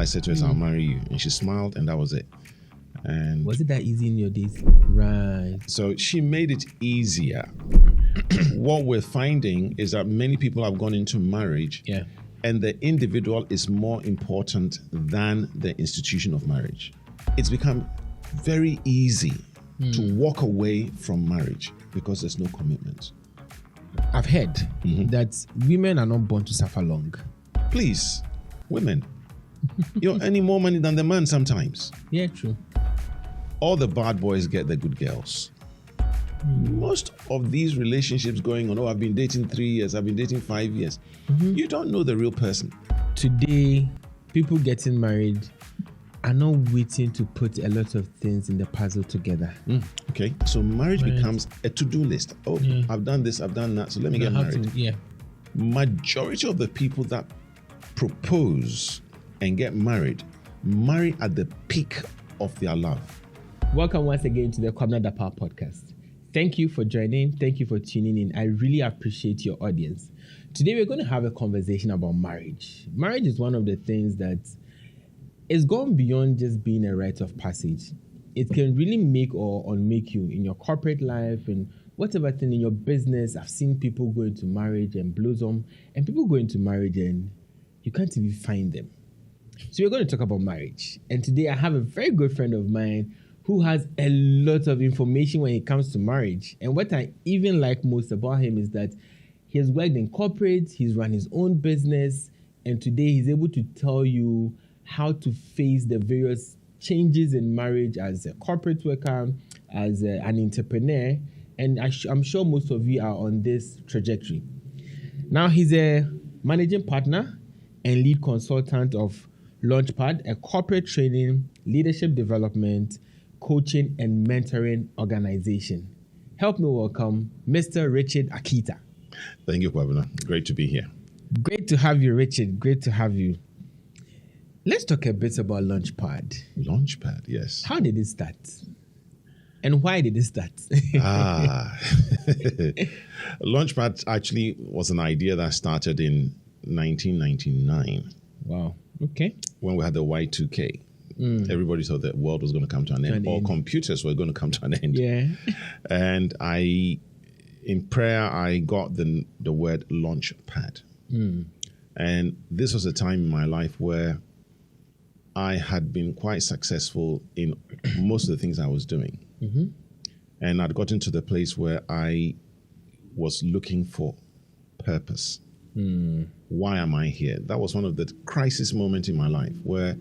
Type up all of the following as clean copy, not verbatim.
I said to her is, I'll marry you. And she smiled, and that was it. And was it that easy in your days? Right. So she made it easier. What we're finding is that many people have gone into marriage, and the individual is more important than the institution of marriage. It's become very easy to walk away from marriage because there's no commitment. I've heard that women are not born to suffer long. Please, women, you're earning more money than the man sometimes. Yeah, true. All the bad boys get the good girls. Most of these relationships going on, I've been dating 3 years, I've been dating 5 years. You don't know the real person. Today, people getting married are not waiting to put a lot of things in the puzzle together. Okay, so marriage becomes a to-do list. I've done this, I've done that, so let me get married. Majority of the people that propose and get married marry at the peak of their love. Welcome once again to the Kwabena Dapaah Podcast. Thank you for joining. Thank you for tuning in. I really appreciate your audience. Today we're going to have a conversation about marriage. Marriage is one of the things that is gone beyond just being a rite of passage. It can really make or unmake you in your corporate life and whatever thing in your business. I've seen people go into marriage and blossom, and people go into marriage and you can't even find them. So we're going to talk about marriage. And today I have a very good friend of mine who has a lot of information when it comes to marriage. And what I even like most about him is that he has worked in corporate, he's run his own business, and today he's able to tell you how to face the various changes in marriage as a corporate worker, as an entrepreneur. And I'm sure most of you are on this trajectory. Now, he's a managing partner and lead consultant of Launchpad, a corporate training, leadership development, coaching, and mentoring organization. Help me welcome Mr. Richard Akita. Thank you, Kwabena. Great to be here. Great to have you, Richard. Great to have you. Let's talk a bit about Launchpad. Launchpad, yes. How did it start? And why did it start? Launchpad actually was an idea that started in 1999. Wow. Okay. When we had the Y2K. Everybody thought the world was going to come to an end, or computers were going to come to an end. Yeah. And in prayer, I got the word Launchpad. And this was a time in my life where I had been quite successful in most of the things I was doing. And I'd gotten to the place where I was looking for purpose. Why am I here? That was one of the crisis moments in my life where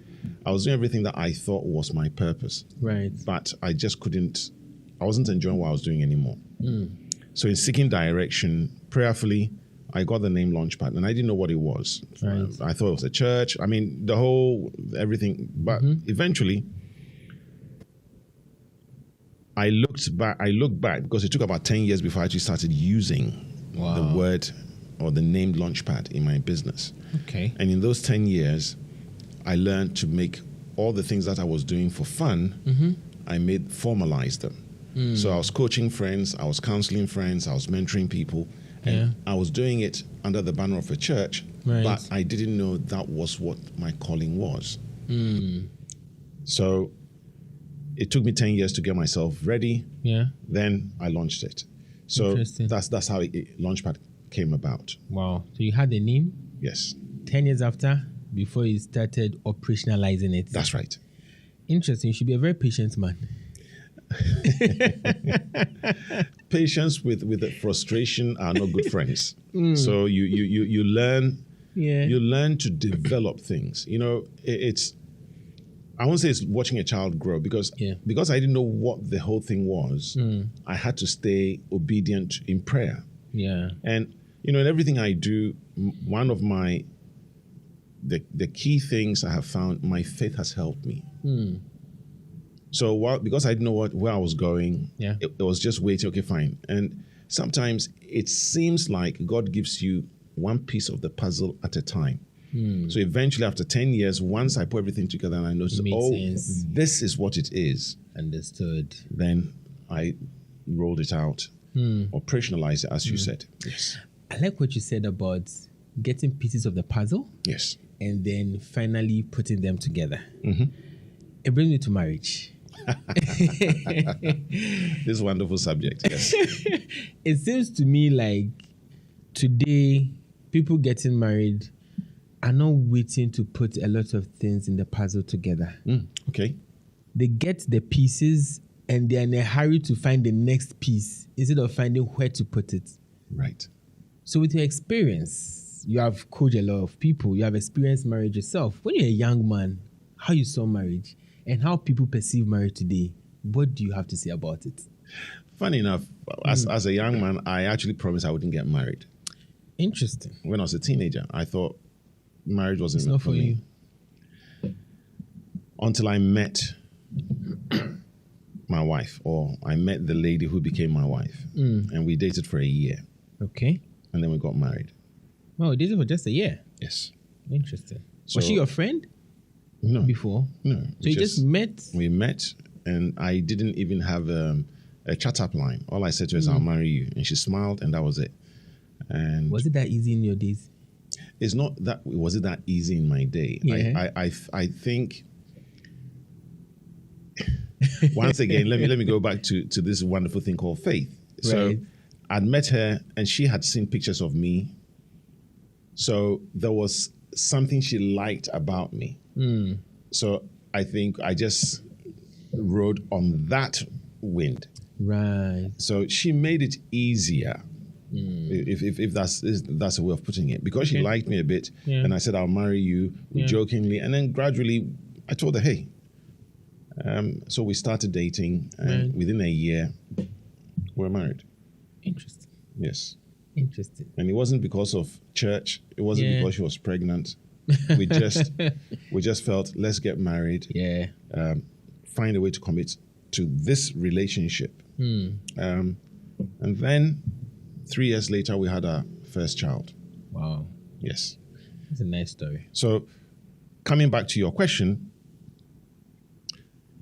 I was doing everything that I thought was my purpose. Right. But I just I wasn't enjoying what I was doing anymore. So in seeking direction, prayerfully, I got the name Launchpad, and I didn't know what it was. Right. I thought it was a church. I mean, everything. But eventually, I looked back because it took about 10 years before I actually started using the word or the name Launchpad in my business. Okay. And in those 10 years, I learned to make all the things that I was doing for fun, I formalize them. So I was coaching friends, I was counseling friends, I was mentoring people, and I was doing it under the banner of a church, but I didn't know that was what my calling was. So it took me 10 years to get myself ready. Yeah. Then I launched it. So that's how Launchpad came about. Wow. So you had a name? Yes. 10 years after, before you started operationalizing it. That's right. Interesting. You should be a very patient man. Patience with the frustration are not good friends. So you learn to develop things. You know, I won't say it's watching a child grow because I didn't know what the whole thing was. I had to stay obedient in prayer. Yeah. And in everything I do, one of the key things I have found, my faith has helped me. So because I didn't know where I was going, it was just waiting. Okay, fine. And sometimes it seems like God gives you one piece of the puzzle at a time. So eventually, after 10 years, once I put everything together and I noticed, sense. This is what it is. Understood. Then I rolled it out, operationalized it, as you said. Yes. I like what you said about getting pieces of the puzzle, Yes. and then finally putting them together. Mm-hmm. It brings me to marriage. This wonderful subject. Yes. It seems to me like today, people getting married are not waiting to put a lot of things in the puzzle together. Okay. They get the pieces and they're in a hurry to find the next piece instead of finding where to put it. Right. So with your experience, you have coached a lot of people, you have experienced marriage yourself. When you're a young man, how you saw marriage and how people perceive marriage today, what do you have to say about it? Funny enough, as a young man, I actually promised I wouldn't get married. Interesting. When I was a teenager, I thought marriage wasn't It's not for me. Until I met my wife, or I met the lady who became my wife. And we dated for a year. Okay. And then we got married. Well, this is for just a year. Yes. Interesting. So- Was she your friend No. before? No. So you just met? We met, and I didn't even have a chat-up line. All I said to her is, I'll marry you. And she smiled, and that was it. And Was it that easy in your days? it's not that, was it that easy in my day? Yeah. I think, once again, let me go back to this wonderful thing called faith. So Right. I'd met her, and she had seen pictures of me. So there was something she liked about me. So I think I just rode on that wind. Right. So she made it easier, if that's a way of putting it, because she Okay. liked me a bit, Yeah. and I said I'll marry you jokingly, and then gradually I told her, hey. So we started dating, and Right. within a year, we're married. Interesting. Yes, Interesting. and it wasn't because of church. It wasn't Yeah. because she was pregnant. We just felt, let's get married. Yeah. Find a way to commit to this relationship. And then 3 years later, we had our first child. Wow. Yes. That's a nice story. So coming back to your question,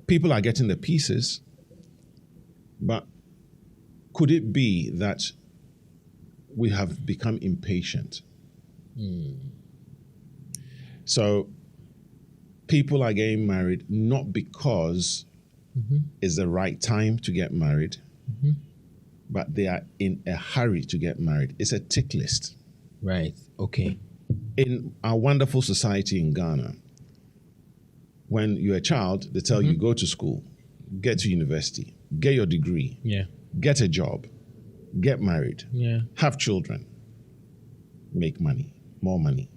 people are getting the pieces, but could it be that we have become impatient? So people are getting married not because it's the right time to get married, but they are in a hurry to get married. It's a tick list. Right. Okay. In our wonderful society in Ghana, when you're a child, they tell you go to school, get to university, get your degree, Yeah. get a job, get married, Yeah. have children, make money, more money.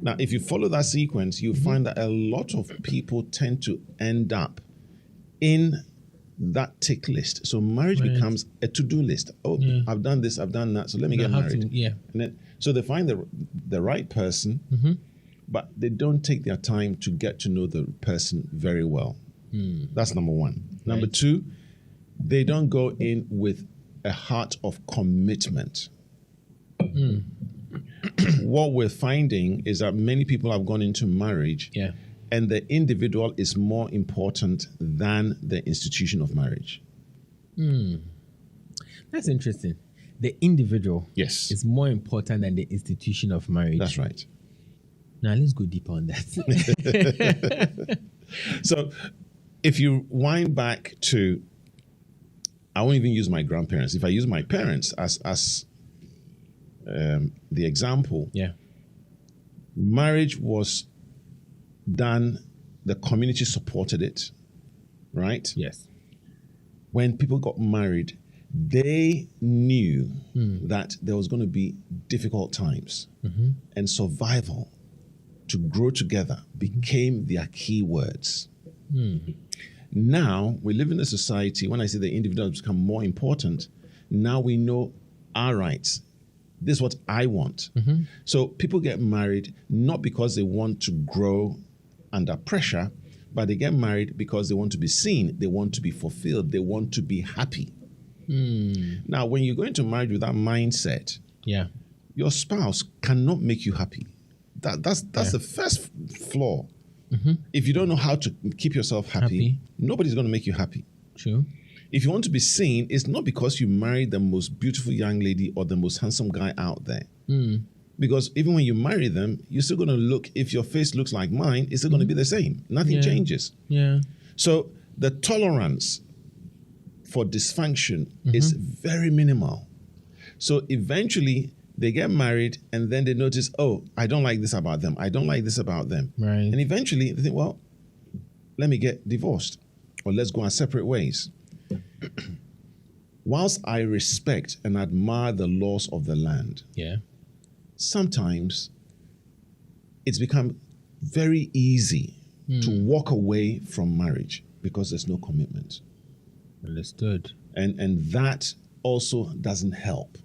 Now, if you follow that sequence, you find that a lot of people tend to end up in that tick list. So marriage Right. becomes a to-do list. Oh, Yeah. I've done this, I've done that, so let me I get have married. to- yeah. And then, so they find the right person, but they don't take their time to get to know the person very well. That's number one. Number Right. two, they don't go in with a heart of commitment. What we're finding is that many people have gone into marriage, Yeah. and the individual is more important than the institution of marriage. That's interesting. The individual Yes, is more important than the institution of marriage. that's right. Now let's go deeper on that. So if you wind back to, I won't even use my grandparents. If I use my parents as the example, Yeah. marriage was done, the community supported it, right? Yes. When people got married, they knew that there was going to be difficult times, and survival to grow together became their key words. Now we live in a society, when I say the individual has become more important, now we know our rights. This is what I want. So people get married not because they want to grow under pressure, but they get married because they want to be seen, they want to be fulfilled, they want to be happy. Now, when you go into marriage with that mindset, Yeah. your spouse cannot make you happy. That's the first flaw. If you don't know how to keep yourself happy, nobody's going to make you happy. True. If you want to be seen, it's not because you married the most beautiful young lady or the most handsome guy out there. Because even when you marry them, you're still going to look, if your face looks like mine, it's still going to be the same. Nothing changes. Yeah. So the tolerance for dysfunction is very minimal. So eventually they get married and then they notice, oh, I don't like this about them. I don't like this about them. Right. And eventually they think, well, let me get divorced or let's go our separate ways. Whilst I respect and admire the laws of the land, sometimes it's become very easy to walk away from marriage because there's no commitment. Understood. And that also doesn't help.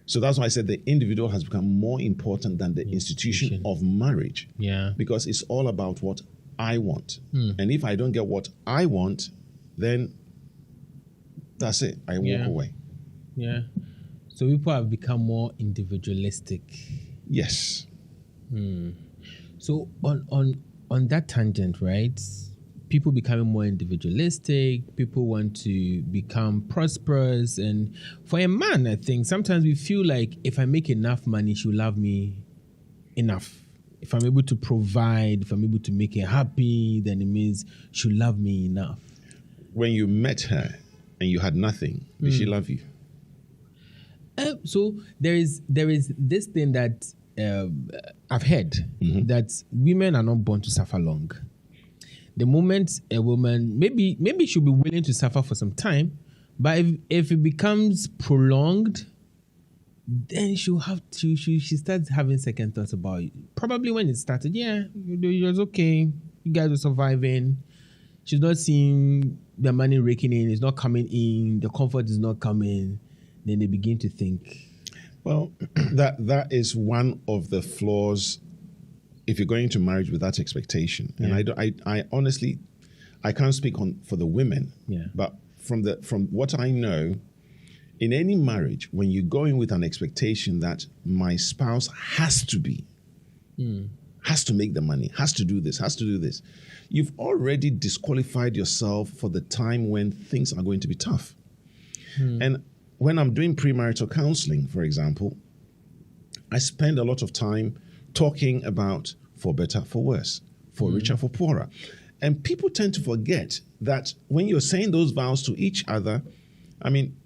So that's why I said the individual has become more important than the institution of marriage. Yeah. Because it's all about what I want. And if I don't get what I want, then that's it. I walk away. Yeah. So people have become more individualistic. Yes. So on that tangent, right? People becoming more individualistic, people want to become prosperous. And for a man, I think sometimes we feel like if I make enough money, she'll love me enough. If I'm able to provide, if I'm able to make her happy, then it means she'll love me enough. When you met her and you had nothing, did she love you? So there is this thing that I've heard that women are not born to suffer long. The moment a woman, maybe she'll be willing to suffer for some time, but if it becomes prolonged, then she starts having second thoughts about it. Probably when it started, it was okay. You guys were surviving. She's not seeing the money raking in. It's not coming in. The comfort is not coming. Then they begin to think. Well, that is one of the flaws if you're going into marriage with that expectation. And I honestly, I can't speak for the women. Yeah. But from what I know, in any marriage, when you go in with an expectation that my spouse has to make the money, has to do this, you've already disqualified yourself for the time when things are going to be tough. And when I'm doing premarital counseling, for example, I spend a lot of time talking about for better, for worse, for richer, for poorer. And people tend to forget that when you're saying those vows to each other, I mean,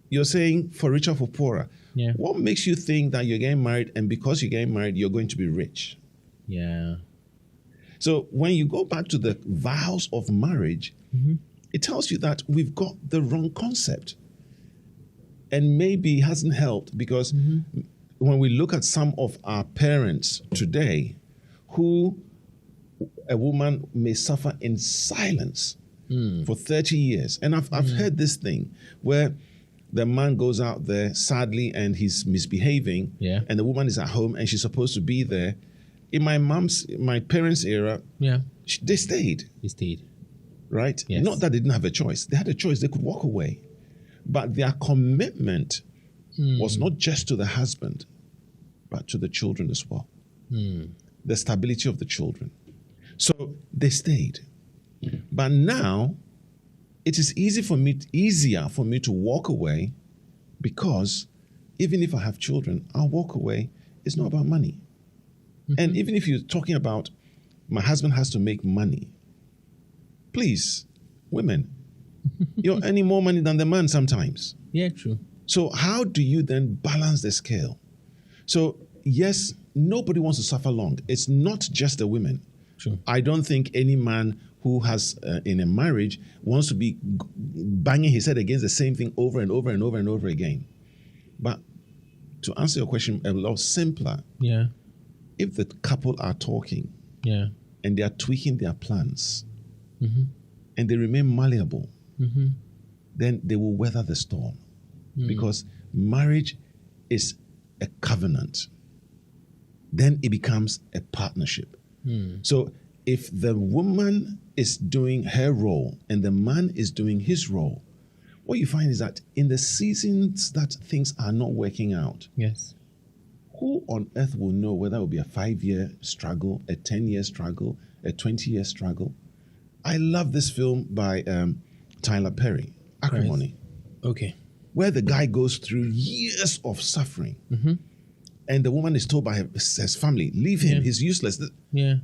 you're saying for richer, for poorer. Yeah. What makes you think that you're getting married and because you're getting married, you're going to be rich? Yeah. So when you go back to the vows of marriage, it tells you that we've got the wrong concept. And maybe it hasn't helped because when we look at some of our parents today, who a woman may suffer in silence for 30 years. And I've heard this thing where the man goes out there sadly and he's misbehaving and the woman is at home and she's supposed to be there. In my parents' era, they stayed. They stayed. Right? Yes. Not that they didn't have a choice. They had a choice. They could walk away. But their commitment was not just to the husband, but to the children as well. The stability of the children. So they stayed. But now, it is easier for me to walk away because even if I have children, I'll walk away. It's not about money. And even if you're talking about my husband has to make money, please, women, you're earning more money than the man sometimes. Yeah, true. So how do you then balance the scale? So yes, nobody wants to suffer long. It's not just the women. True. I don't think any man who has in a marriage wants to be banging his head against the same thing over and over and over and over again. But to answer your question a lot simpler, if the couple are talking and they are tweaking their plans and they remain malleable, then they will weather the storm. Because marriage is a covenant. Then it becomes a partnership. So if the woman is doing her role and the man is doing his role, what you find is that in the seasons that things are not working out, who on earth will know whether it will be a 5-year struggle, a 10-year struggle, a 20-year struggle? I love this film by Tyler Perry, Acrimony. Okay. Where the guy goes through years of suffering And the woman is told by his family, leave him, he's useless. Yeah.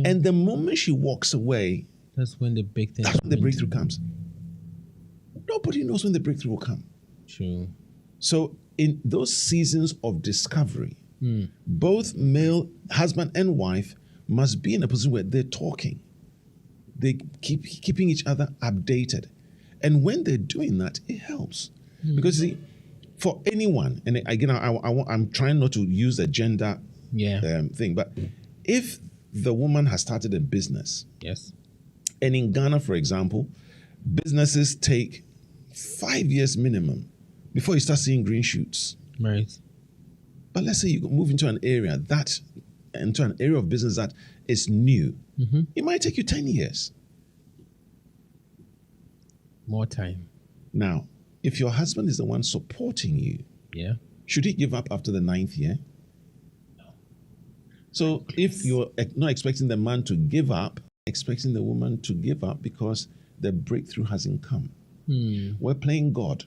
And the moment she walks away, that's when the big thing. That's when the breakthrough comes. Nobody knows when the breakthrough will come. True. So in those seasons of discovery, both male, husband and wife, must be in a position where they're talking. They keeping each other updated. And when they're doing that, it helps. Because see, for anyone, and again, I'm trying not to use a gender thing, but if the woman has started a business, yes, and in Ghana, for example, businesses take 5 years minimum before you start seeing green shoots. Right. But let's say you move into an area of business that is new. It might take you 10 years. More time. Now, if your husband is the one supporting you, should he give up after the 9th year? No. So if you're not expecting the man to give up, expecting the woman to give up because the breakthrough hasn't come. We're playing God.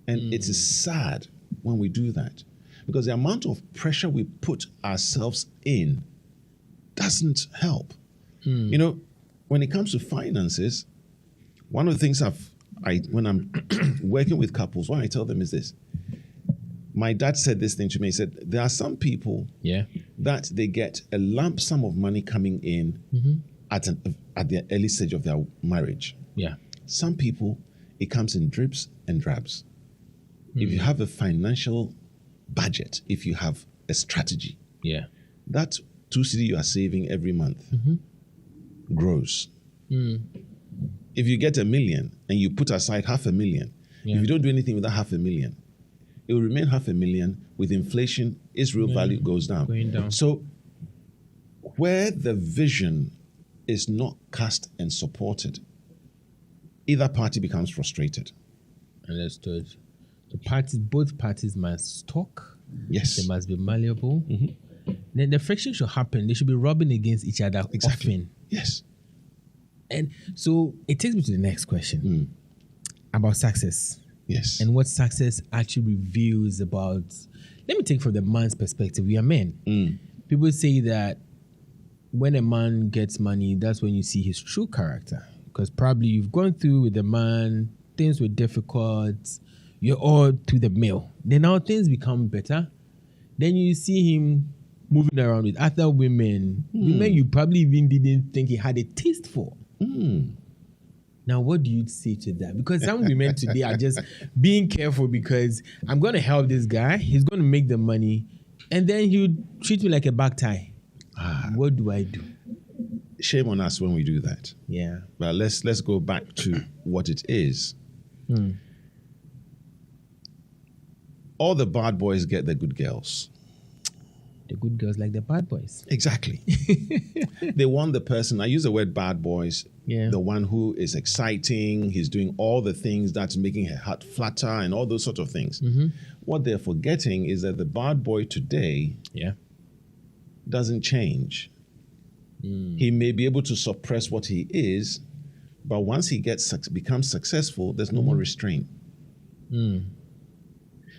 And it is sad when we do that, because the amount of pressure we put ourselves in doesn't help. You know, when it comes to finances, one of the things when I'm working with couples, what I tell them is this. My dad said this thing to me. He said, there are some people that they get a lump sum of money coming in at the early stage of their marriage. Yeah. Some people, it comes in drips and drabs. If you have a financial budget, if you have a strategy, that 2 cedi you are saving every month grows. If you get $1 million and you put aside $500,000, if you don't do anything with that $500,000, it will remain $500,000. With inflation, its real value goes down. Going down. So where the vision is not cast and supported, either party becomes frustrated. Understood. Both parties must talk. Yes. They must be malleable. Then the friction should happen. They should be rubbing against each other often. Yes. And so it takes me to the next question about success. Yes. And what success actually reveals about. Let me take from the man's perspective. We are men. People say that when a man gets money, that's when you see his true character. Because probably you've gone through with the man, things were difficult, you're all to the mill. Then now things become better. Then you see him moving around with other women you probably even didn't think he had a taste for. Now, what do you say to that? Because some women today are just being careful because I'm going to help this guy. He's going to make the money. And then he'll treat me like a back tie. What do I do? Shame on us when we do that. Yeah. But let's go back to what it is. All the bad boys get the good girls. The good girls like the bad boys. Exactly. They want the person, I use the word bad boys, the one who is exciting, he's doing all the things that's making her heart flutter and all those sort of things. What they're forgetting is that the bad boy today doesn't change. He may be able to suppress what he is, but once he becomes successful, there's no more restraint.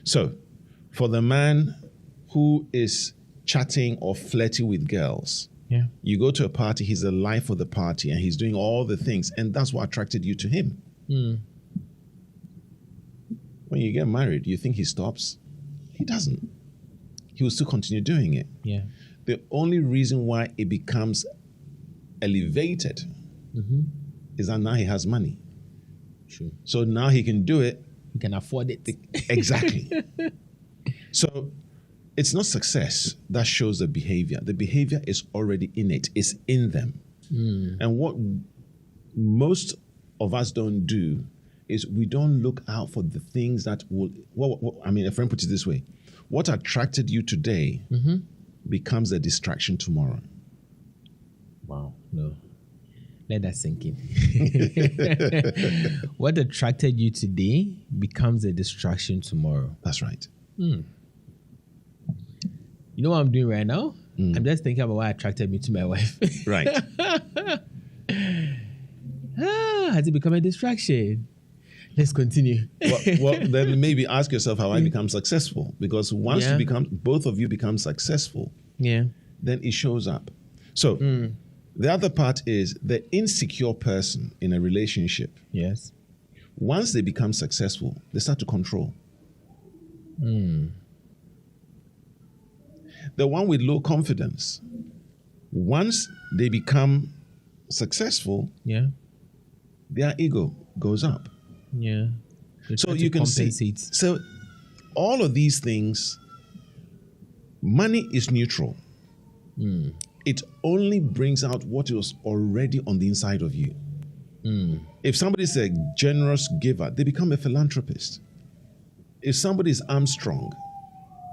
So, for the man who is chatting or flirting with girls, you go to a party, he's the life of the party, and he's doing all the things, and that's what attracted you to him. When you get married, you think he stops? He doesn't. He will still continue doing it. The only reason why it becomes elevated is that now he has money. True. So now he can do it. He can afford it. Exactly. So it's not success that shows the behavior. The behavior is already in it. It's in them. And what most of us don't do is we don't look out for the things that will, I mean, a friend put it this way. What attracted you today becomes a distraction tomorrow. Wow. No. Let that sink in. What attracted you today becomes a distraction tomorrow. That's right. You know what I'm doing right now? I'm just thinking about what attracted me to my wife. Right. Has it become a distraction? Let's continue. well, then maybe ask yourself how I become successful. Because once both of you become successful, then it shows up. So the other part is the insecure person in a relationship. Yes. Once they become successful, they start to control. The one with low confidence, once they become successful, their ego goes up. Yeah. So you can see. So all of these things, money is neutral. It only brings out what was already on the inside of you. If somebody is a generous giver, they become a philanthropist. If somebody is Armstrong,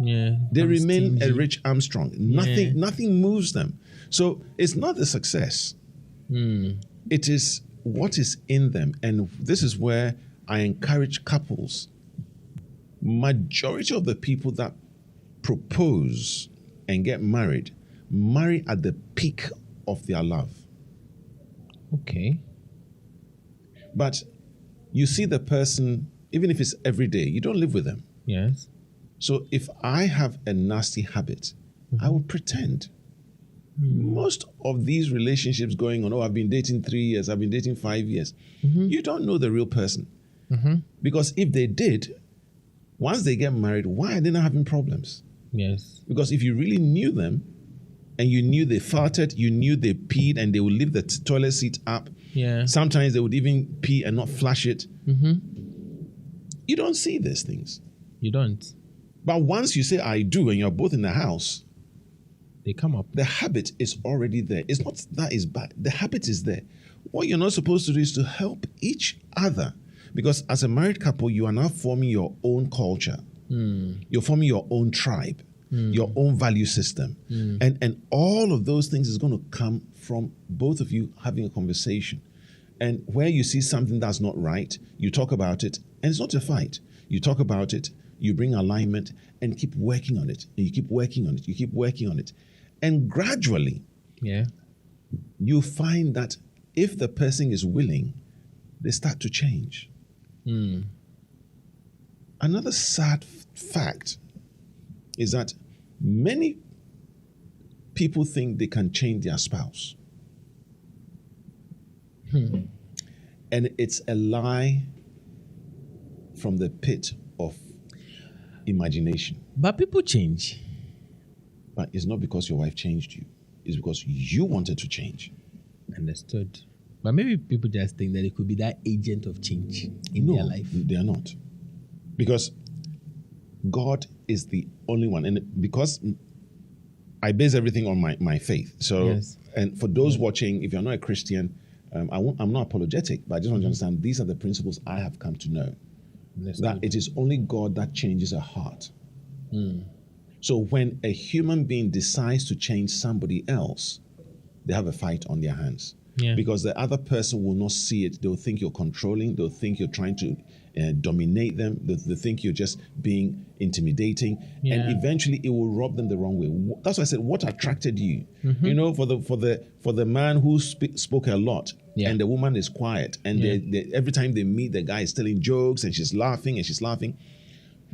they remain stingy. A rich Armstrong. Nothing moves them. So it's not the success. It is what is in them. And this is where I encourage couples. Majority of the people that propose and get married, marry at the peak of their love. Okay. But you see the person, even if it's every day, you don't live with them. Yes. So if I have a nasty habit, I will pretend. Most of these relationships going on, I've been dating 3 years, I've been dating 5 years. You don't know the real person. Because if they did, once they get married, why are they not having problems? Yes. Because if you really knew them, and you knew they farted, you knew they peed, and they would leave the toilet seat up. Sometimes they would even pee and not flush it. You don't see these things. You don't. But once you say I do, and you're both in the house, they come up. The habit is already there. It's not that is bad. The habit is there. What you're not supposed to do is to help each other. Because as a married couple, you are now forming your own culture. You're forming your own tribe, your own value system. And all of those things is going to come from both of you having a conversation. And where you see something that's not right, you talk about it, and it's not a fight. You talk about it, you bring alignment, and keep working on it. And you keep working on it. You keep working on it. And gradually, you find that if the person is willing, they start to change. Another sad fact is that many people think they can change their spouse. And it's a lie from the pit of imagination. But people change. But it's not because your wife changed you. It's because you wanted to change. Understood. But maybe people just think that it could be that agent of change in their life. They are not. Because God is the only one. And because I base everything on my faith. So, and for those watching, if you're not a Christian, I'm not apologetic, but I just want to understand these are the principles I have come to know. That it is only God that changes a heart. So when a human being decides to change somebody else, they have a fight on their hands. Because the other person will not see it. They'll think you're controlling. They'll think you're trying to dominate them. They think you're just being intimidating. And eventually it will rub them the wrong way. That's why I said, what attracted you? You know, for the man who spoke a lot and the woman is quiet. And they, every time they meet, the guy is telling jokes and she's laughing and she's laughing.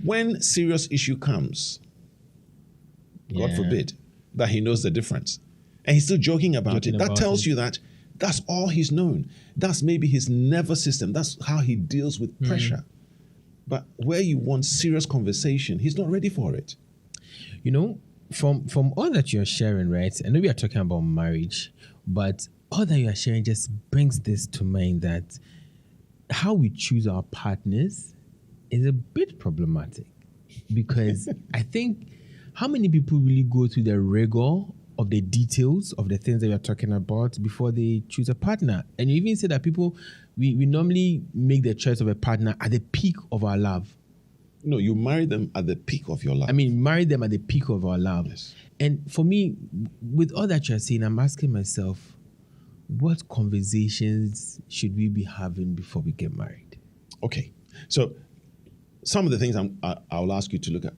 When serious issue comes, God forbid, that he knows the difference. And he's still joking about it. That tells you that that's all he's known. That's maybe his nervous system. That's how he deals with pressure. But where you want serious conversation, he's not ready for it. You know, from all that you're sharing, right? I know we are talking about marriage, but all that you are sharing just brings this to mind that how we choose our partners is a bit problematic. Because I think how many people really go through the rigor of the details of the things that we are talking about before they choose a partner? And you even say that people, we normally make the choice of a partner at the peak of our love. No, you marry them at the peak of your love. I mean, marry them at the peak of our love. Yes. And for me, with all that you're saying, I'm asking myself, what conversations should we be having before we get married? Okay. So some of the things I'll ask you to look at.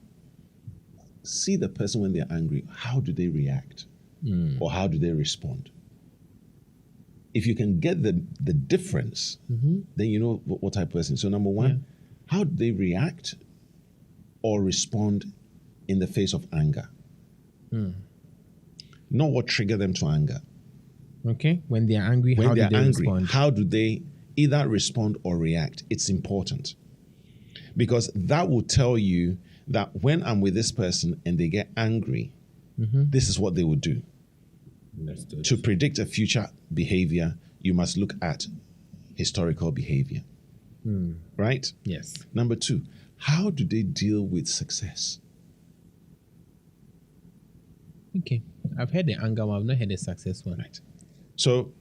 See the person when they're angry. How do they react? Or how do they respond? if you can get the difference, then you know what type of person. So number one, how do they react or respond in the face of anger? Not what triggered them to anger. Okay. When they are angry, When how do they're they angry, respond? how do they either respond or react? It's important. Because that will tell you that when I'm with this person and they get angry, this is what they will do. Understood. To predict a future behavior, you must look at historical behavior. Right? Yes. Number two, how do they deal with success? Okay. I've heard the anger one. I've not heard the success one. Right. So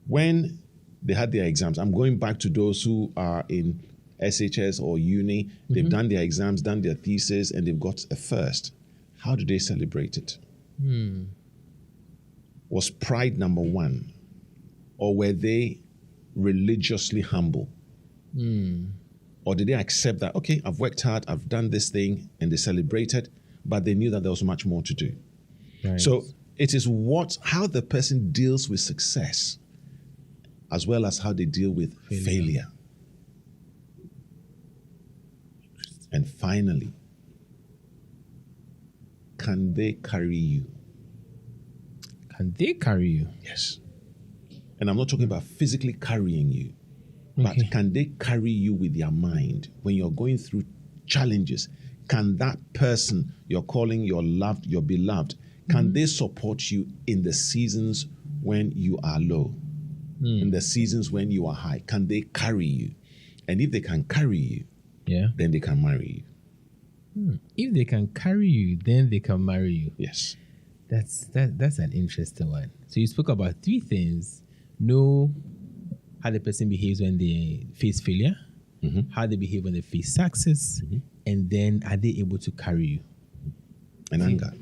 when they had their exams, I'm going back to those who are in SHS or uni. They've done their exams, done their thesis, and they've got a first. How do they celebrate it? Was pride number one? Or were they religiously humble? Or did they accept that, okay, I've worked hard, I've done this thing, and they celebrated, but they knew that there was much more to do. Right. So it is how the person deals with success as well as how they deal with failure. And finally, can they carry you? Can they carry you? Yes. And I'm not talking about physically carrying you, but Okay. can they carry you with their mind when you're going through challenges? Can that person you're calling your loved, your beloved, can they support you in the seasons when you are low? In the seasons when you are high? Can they carry you? And if they can carry you, then they can marry you. If they can carry you, then they can marry you. Yes. That's an interesting one. So you spoke about three things: know how the person behaves when they face failure, how they behave when they face success, and then are they able to carry you? And anger.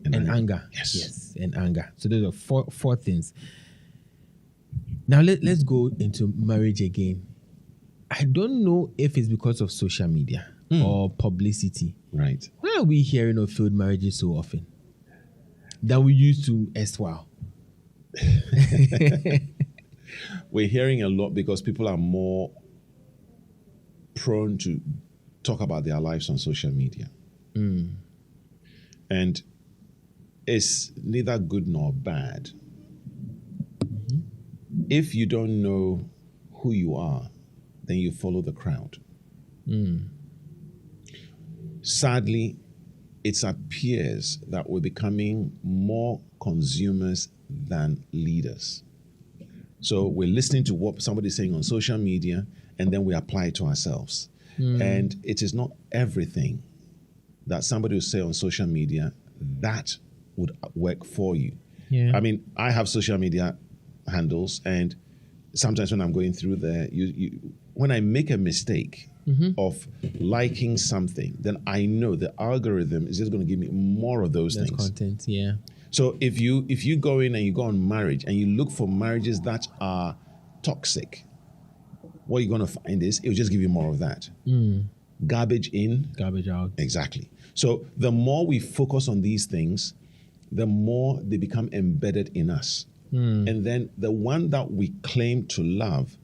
And anger. Yes. And anger. So those are four things. Now let's go into marriage again. I don't know if it's because of social media or publicity. Right. Why are we hearing of failed marriages so often than we used to as well? We're hearing a lot because people are more prone to talk about their lives on social media. And it's neither good nor bad. If you don't know who you are, then you follow the crowd. Sadly, it appears that we're becoming more consumers than leaders. So we're listening to what somebody's saying on social media, and then we apply it to ourselves. And it is not everything that somebody will say on social media that would work for you. Yeah. I mean, I have social media handles, and sometimes when I'm going through there, when I make a mistake of liking something, then I know the algorithm is just going to give me more of those things. Content, yeah. So if you go in and you go on marriage and you look for marriages that are toxic, what you're going to find is it will just give you more of that. Garbage in, Garbage out. exactly. So the more we focus on these things, the more they become embedded in us. And then the one that we claim to love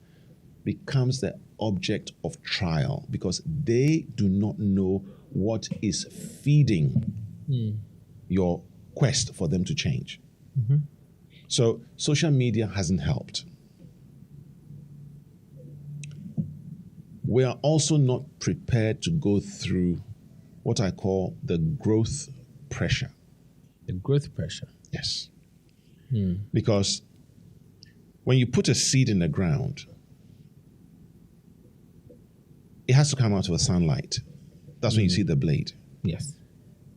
becomes the object of trial because they do not know what is feeding your quest for them to change. So social media hasn't helped. We are also not prepared to go through what I call the growth pressure. The growth pressure. Yes. Because when you put a seed in the ground, it has to come out to the sunlight. That's when you see the blade. Yes.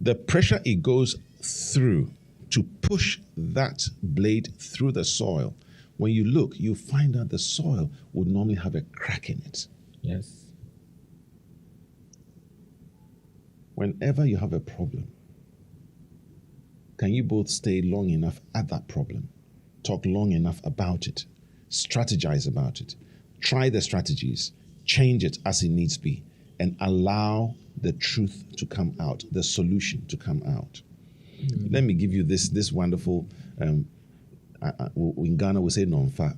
The pressure it goes through to push that blade through the soil, when you look, you find out the soil would normally have a crack in it. Yes. Whenever you have a problem, can you both stay long enough at that problem, talk long enough about it, strategize about it, try the strategies, change it as it needs be, and allow the truth to come out, the solution to come out? Let me give you this wonderful in Ghana we say nonfa.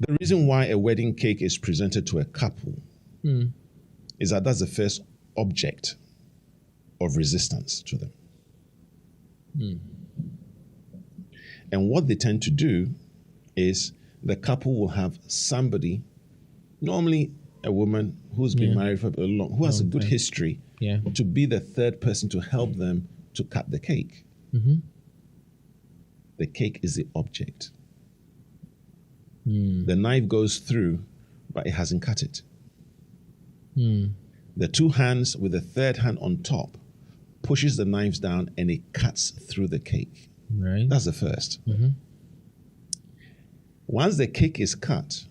The reason why a wedding cake is presented to a couple is that that's the first object of resistance to them. And what they tend to do is the couple will have somebody, normally a woman who's been married for a long, who has a good history, to be the third person to help them to cut the cake. The cake is the object. The knife goes through, but it hasn't cut it. The two hands with the third hand on top pushes the knives down and it cuts through the cake. Right. That's the first. Once the cake is cut,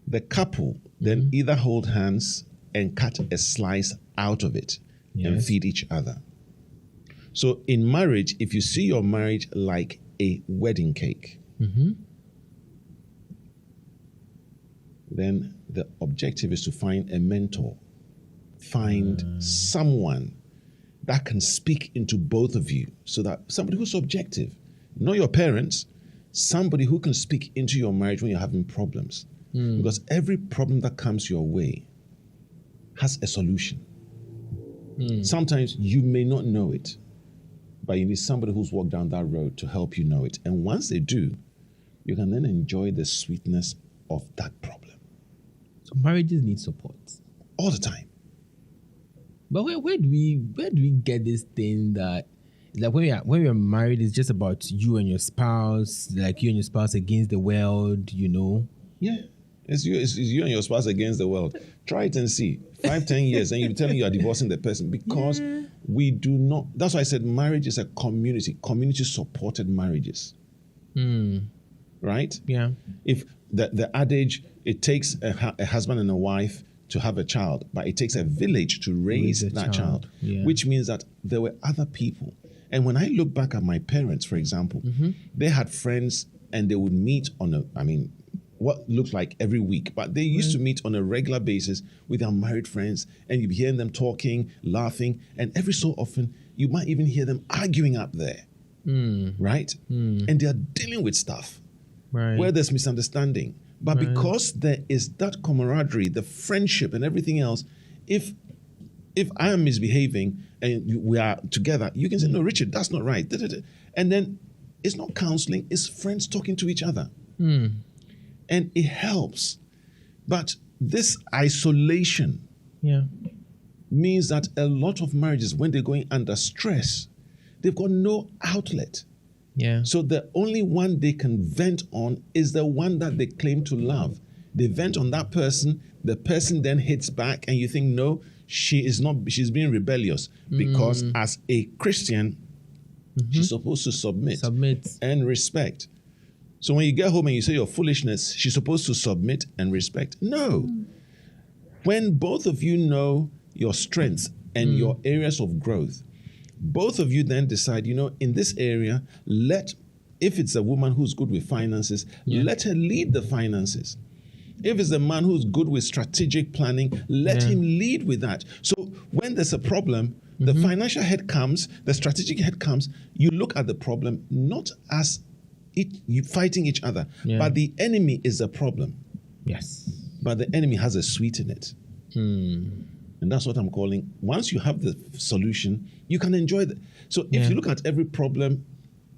the couple then either hold hands and cut a slice out of it and feed each other. So in marriage, if you see your marriage like a wedding cake, then the objective is to find a mentor, find someone that can speak into both of you, so that somebody who's objective, not your parents, somebody who can speak into your marriage when you're having problems. Because every problem that comes your way has a solution. Sometimes you may not know it, but you need somebody who's walked down that road to help you know it. And once they do, you can then enjoy the sweetness of that problem. So marriages need support all the time. But where do we get this thing that, like, when you're married, it's just about you and your spouse, like you and your spouse against the world, you know? Yeah. It's you and your spouse against the world. Try it and see. 5-10 years, and you're telling you are divorcing the person, because we do not. That's why I said marriage is a community-supported marriages. Right? Yeah. If the adage, it takes a husband and a wife to have a child, but it takes a village to raise that child. Which means that there were other people. And when I look back at my parents, for example, they had friends and they would meet on what looked like every week, but they used to meet on a regular basis with their married friends, and you'd be hearing them talking, laughing, and every so often you might even hear them arguing up there, right? And they are dealing with stuff where there's misunderstanding. But because there is that camaraderie, the friendship and everything else, if I am misbehaving and we are together, you can say, no, Richard, that's not right. And then it's not counseling, it's friends talking to each other. And it helps. But this isolation means that a lot of marriages, when they're going under stress, they've got no outlet. So the only one they can vent on is the one that they claim to love. They vent on that person, the person then hits back, and you think, no, she's being rebellious. Because as a Christian, she's supposed to submit and respect. So when you get home and you say your foolishness, she's supposed to submit and respect. No. When both of you know your strengths and your areas of growth, both of you then decide, in this area, if it's a woman who's good with finances, let her lead the finances. If it's a man who's good with strategic planning, let him lead with that. So when there's a problem, the financial head comes, the strategic head comes, you look at the problem not as you fighting each other, but the enemy is the problem. Yes. But the enemy has a sweet in it. And that's what I'm calling, once you have the solution, you can enjoy it. So if you look at every problem,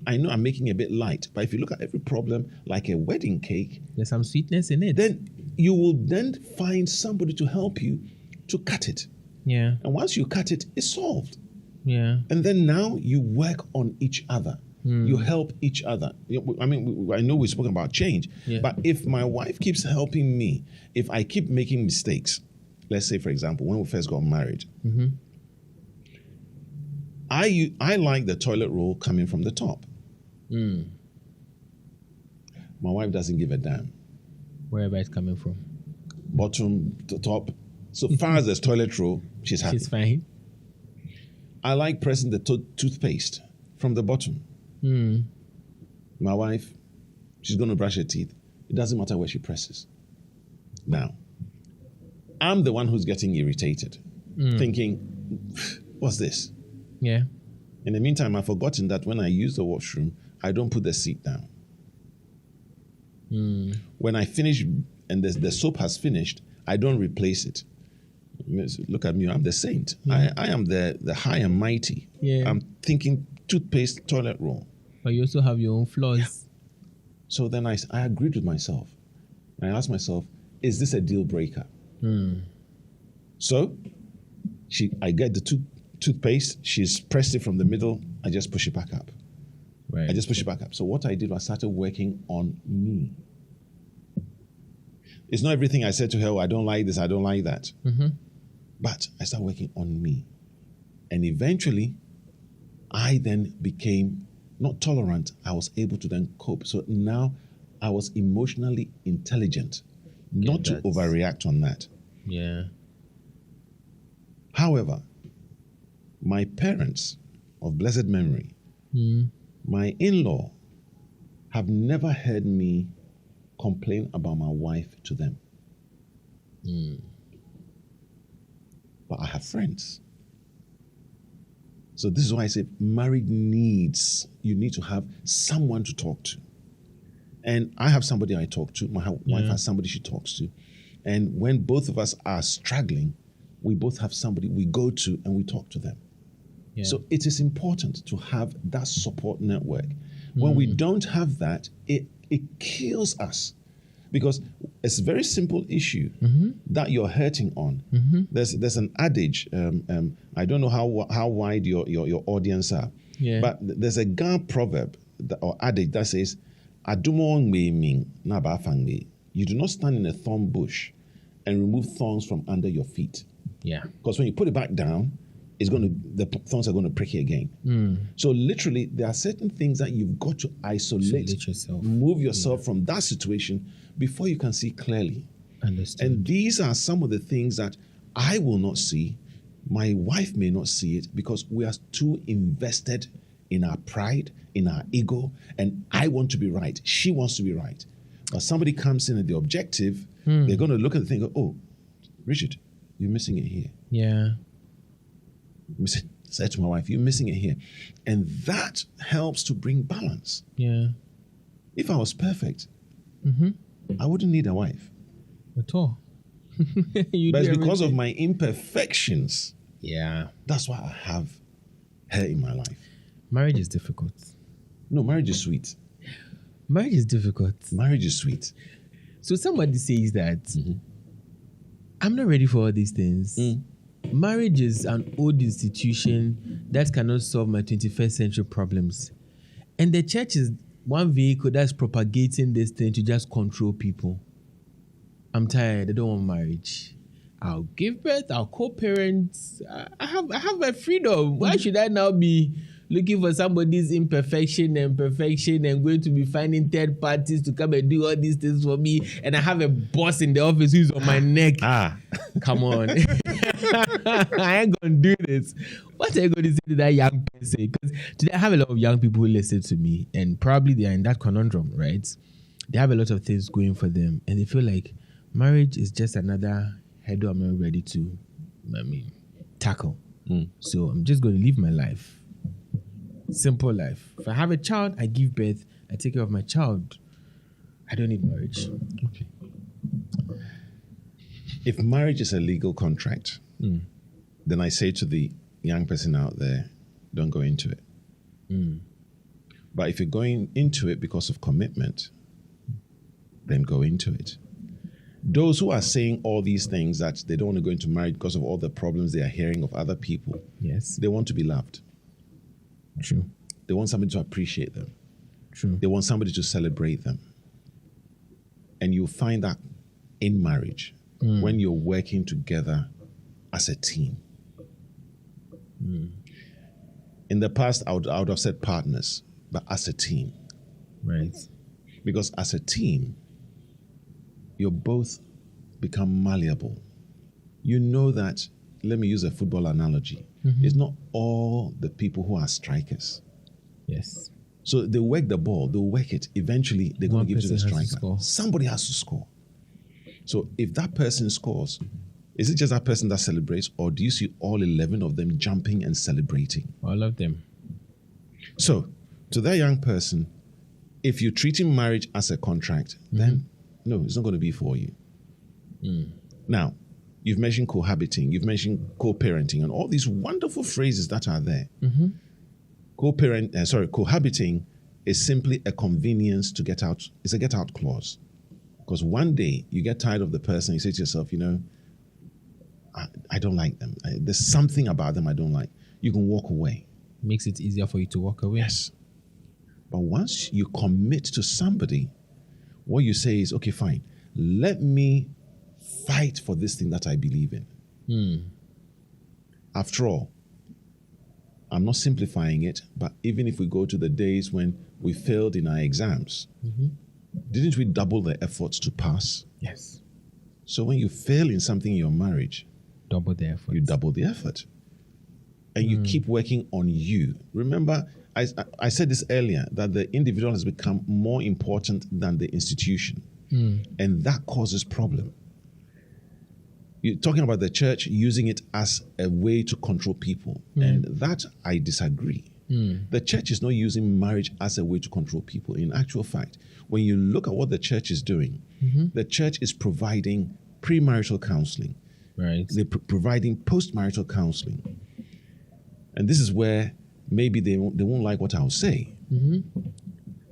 I know I'm making it a bit light, but if you look at every problem like a wedding cake, there's some sweetness in it. Then you will then find somebody to help you to cut it. And once you cut it, it's solved. And then now you work on each other. You help each other. I know we've spoken about change, but if my wife keeps helping me, if I keep making mistakes, let's say, for example, when we first got married, I like the toilet roll coming from the top. My wife doesn't give a damn. Wherever it's coming from. Bottom to top. So far as there's toilet roll, she's happy. She's fine. I like pressing the toothpaste from the bottom. My wife, she's going to brush her teeth. It doesn't matter where she presses. Now, I'm the one who's getting irritated, thinking, what's this? In the meantime, I've forgotten that when I use the washroom, I don't put the seat down. When I finish and the soap has finished, I don't replace it. Look at me, I'm the saint. I am the high and mighty. Yeah. I'm thinking toothpaste, toilet roll. But you also have your own flaws. Yeah. So then I agreed with myself. I asked myself, is this a deal breaker? So I get the toothpaste, she's pressed it from the middle, I just push it back up. Right. I just push it back up. So what I did was I started working on me. It's not everything I said to her, oh, I don't like this, I don't like that. But I started working on me. And eventually, I then became not tolerant, I was able to then cope. So now I was emotionally intelligent, not to overreact on that. Yeah. However, my parents of blessed memory, my in-law, have never heard me complain about my wife to them. But I have friends. So this is why I say marriage you need to have someone to talk to. And I have somebody I talk to. My wife has somebody she talks to. And when both of us are struggling, we both have somebody we go to and we talk to them. Yeah. So it is important to have that support network. When we don't have that, it kills us. Because it's a very simple issue that you're hurting on. There's an adage. I don't know how wide your audience are, but there's a Ga proverb or adage that says, "You do not stand in a thorn bush and remove thorns from under your feet." Yeah. Because when you put it back down, the thorns are going to prick you again. So literally, there are certain things that you've got to isolate yourself, move yourself from that situation before you can see clearly. Understood. And these are some of the things that I will not see. My wife may not see it because we are too invested in our pride, in our ego, and I want to be right. She wants to be right. But somebody comes in at the objective, they're going to look at the thing and go, oh, Richard, you're missing it here. Yeah. Said to my wife, you're missing it here. And that helps to bring balance. Yeah. If I was perfect, I wouldn't need a wife. At all. But it's because of my imperfections. Yeah. That's why I have her in my life. Marriage is difficult. No, marriage is sweet. Marriage is difficult. Marriage is sweet. So somebody says that I'm not ready for all these things. Marriage is an old institution that cannot solve my 21st century problems. And the church is one vehicle that's propagating this thing to just control people. I'm tired. I don't want marriage. I'll give birth. I'll co-parent. I have my freedom. Why should I now be looking for somebody's imperfection and perfection and going to be finding third parties to come and do all these things for me? And I have a boss in the office who's on my neck. Come on. I ain't going to do this. What are you going to say to that young person? Because today I have a lot of young people who listen to me and probably they are in that conundrum, right? They have a lot of things going for them and they feel like marriage is just another hurdle I'm not ready to, tackle. So I'm just going to live my life. Simple life. If I have a child, I give birth, I take care of my child. I don't need marriage. Okay. If marriage is a legal contract, then I say to the young person out there, don't go into it. But if you're going into it because of commitment, then go into it. Those who are saying all these things that they don't want to go into marriage because of all the problems they are hearing of other people, they want to be loved. True. They want somebody to appreciate them. True. They want somebody to celebrate them. And you'll find that in marriage, when you're working together as a team. In the past, I would have said partners, but as a team. Right. Because as a team, you both become malleable. You know that, let me use a football analogy. It's not all the people who are strikers. Yes. So they work the ball, they'll work it. Eventually, they're going to give it to the striker. Somebody has to score. So if that person scores, is it just that person that celebrates, or do you see all 11 of them jumping and celebrating? All of them. So, to that young person, if you're treating marriage as a contract, then no, it's not going to be for you. Now, you've mentioned cohabiting, you've mentioned co-parenting, and all these wonderful phrases that are there. Cohabiting is simply a convenience to get out. It's a get-out clause. Because one day you get tired of the person, you say to yourself, I don't like them. There's something about them I don't like. You can walk away. Makes it easier for you to walk away. Yes. But once you commit to somebody, what you say is, okay, fine, let me fight for this thing that I believe in. After all, I'm not simplifying it, but even if we go to the days when we failed in our exams, didn't we double the efforts to pass? Yes. So when you fail in something in your marriage, double the effort. You double the effort. And you keep working on you. Remember, I said this earlier, that the individual has become more important than the institution. And that causes problem. You're talking about the church using it as a way to control people. And that I disagree. The church is not using marriage as a way to control people. In actual fact, when you look at what the church is doing, the church is providing premarital counseling. Right. They're providing postmarital counseling. And this is where maybe they won't like what I'll say.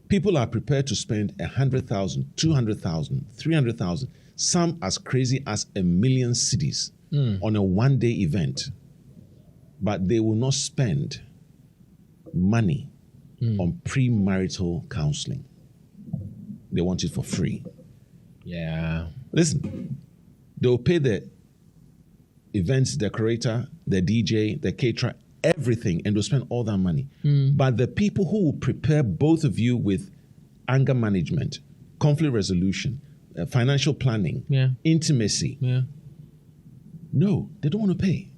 People are prepared to spend 100,000, 200,000, 300,000, some as crazy as 1 million cedis on a one-day event. But they will not spend money on premarital counseling. They want it for free. Yeah. Listen, they'll pay the events decorator, the DJ, the caterer, everything, and they'll spend all that money. But the people who will prepare both of you with anger management, conflict resolution, financial planning, intimacy, no, they don't want to pay.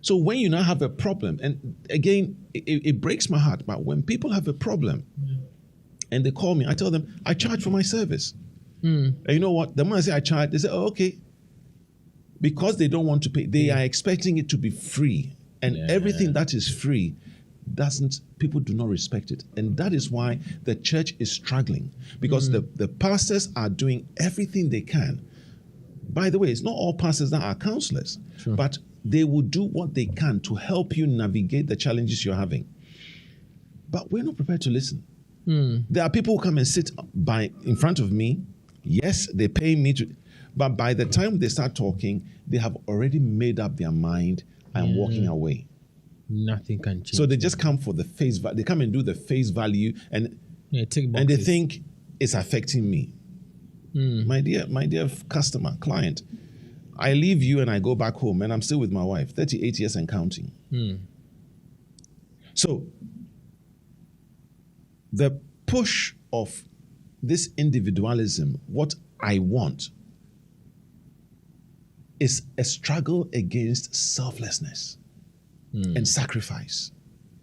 So when you now have a problem, and again, it breaks my heart, but when people have a problem and they call me, I tell them, I charge for my service. And you know what? The moment I say I charge, they say, oh, okay. Because they don't want to pay, they are expecting it to be free. And everything that is free, people do not respect it. And that is why the church is struggling. Because the pastors are doing everything they can. By the way, it's not all pastors that are counselors, but they will do what they can to help you navigate the challenges you're having. But we're not prepared to listen. There are people who come and sit in front of me. Yes, they pay me to, but by the time they start talking, they have already made up their mind and walking away. Nothing can change. So they just come for the face value. They come and do the face value, and they think it's affecting me. My dear customer, client, I leave you and I go back home and I'm still with my wife, 38 years and counting. So the push of this individualism, what I want, is a struggle against selflessness and sacrifice.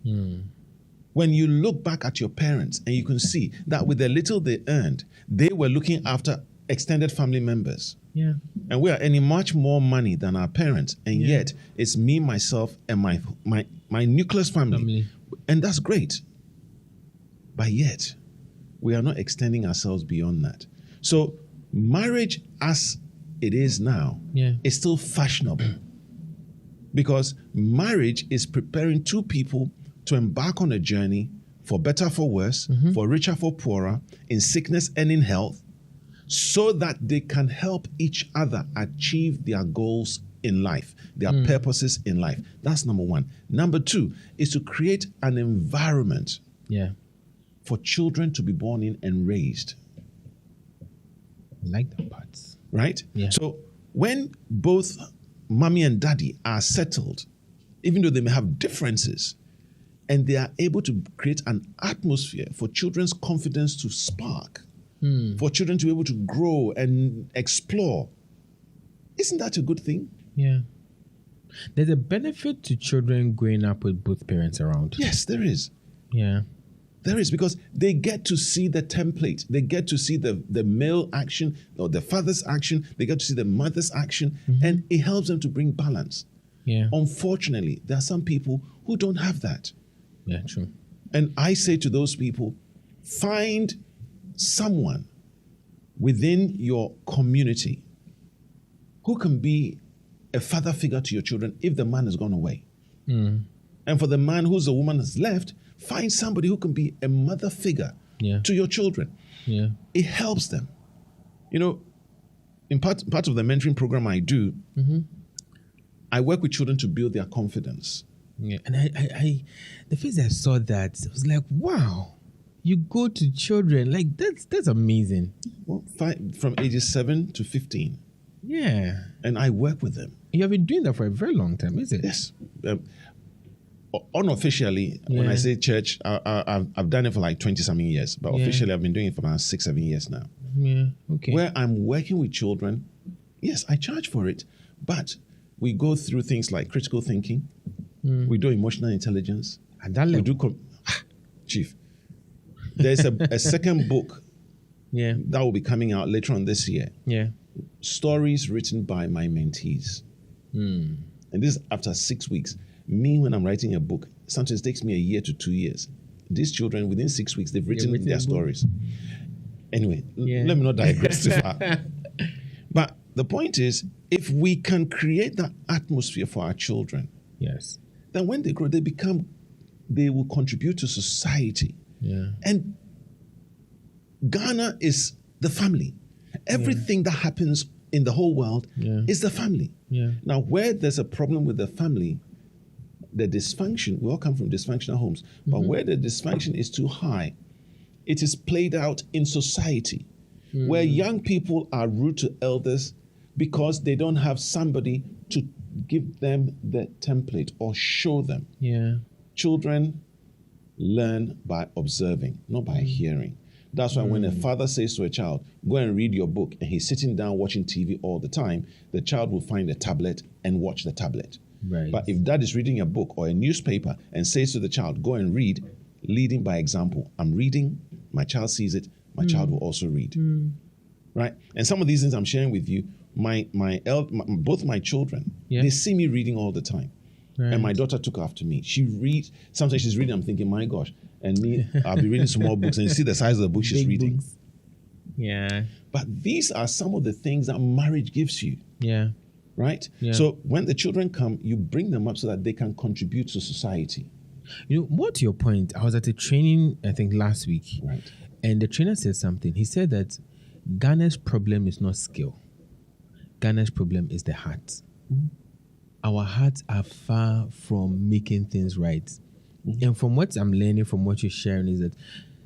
When you look back at your parents and you can see that with the little they earned, they were looking after extended family members. And we are earning much more money than our parents. And yet it's me, myself, and my nucleus family. And that's great. But yet we are not extending ourselves beyond that. So marriage as it is now is still fashionable. Because marriage is preparing two people to embark on a journey for better, for worse, for richer, for poorer, in sickness and in health, so that they can help each other achieve their goals in life, their purposes in life. That's number one. Number two is to create an environment for children to be born in and raised. I like that part. Right? So when both mommy and daddy are settled, even though they may have differences, and they are able to create an atmosphere for children's confidence to spark, for children to be able to grow and explore, isn't that a good thing? There's a benefit to children growing up with both parents around. Yes, there is. There is, because they get to see the template. They get to see the male action or the father's action. They get to see the mother's action, and it helps them to bring balance. Unfortunately, there are some people who don't have that. True. And I say to those people, find someone within your community who can be a father figure to your children if the man has gone away. And for the man who's the woman has left, find somebody who can be a mother figure to your children. Yeah. It helps them. You know, in part of the mentoring program I do, I work with children to build their confidence. Yeah. And I the first I saw that, I was like, wow, you go to children, like that's amazing. Well, from ages 7 to 15. Yeah. And I work with them. You have been doing that for a very long time, is it? Yes. Unofficially, when I say church, I've done it for like 20-something years. But officially, I've been doing it for about 6-7 years now. Yeah, okay. Where I'm working with children, yes, I charge for it. But we go through things like critical thinking. We do emotional intelligence. At that level? We do... Chief, there's a second book that will be coming out later on this year. Yeah. Stories written by my mentees. And this is after 6 weeks. Me, when I'm writing a book, sometimes it takes me a year to 2 years. These children, within 6 weeks, they've written their stories. Anyway, let me not digress too far. But the point is, if we can create that atmosphere for our children, yes, then when they grow, they will contribute to society. Yeah. And Ghana is the family. Everything that happens in the whole world is the family. Yeah. Now, where there's a problem with the family, the dysfunction, we all come from dysfunctional homes, but where the dysfunction is too high, it is played out in society, where young people are rude to elders because they don't have somebody to give them the template or show them. Yeah. Children learn by observing, not by hearing. That's why when a father says to a child, go and read your book, and he's sitting down watching TV all the time, the child will find a tablet and watch the tablet. Right. But if dad is reading a book or a newspaper and says to the child, go and read, leading by example. I'm reading, my child sees it, my child will also read. Right? And some of these things I'm sharing with you, both my children, they see me reading all the time. Right. And my daughter took after me. She reads, sometimes she's reading, I'm thinking, my gosh. And me, I'll be reading small books and you see the size of the book she's reading. Books. Yeah. But these are some of the things that marriage gives you. Yeah. Right? Yeah. So when the children come, you bring them up so that they can contribute to society. You know, more to your point, I was at a training, I think last week. Right. And the trainer said something. He said that Ghana's problem is not skill. Ghana's problem is the heart. Our hearts are far from making things right. And from what I'm learning, from what you're sharing, is that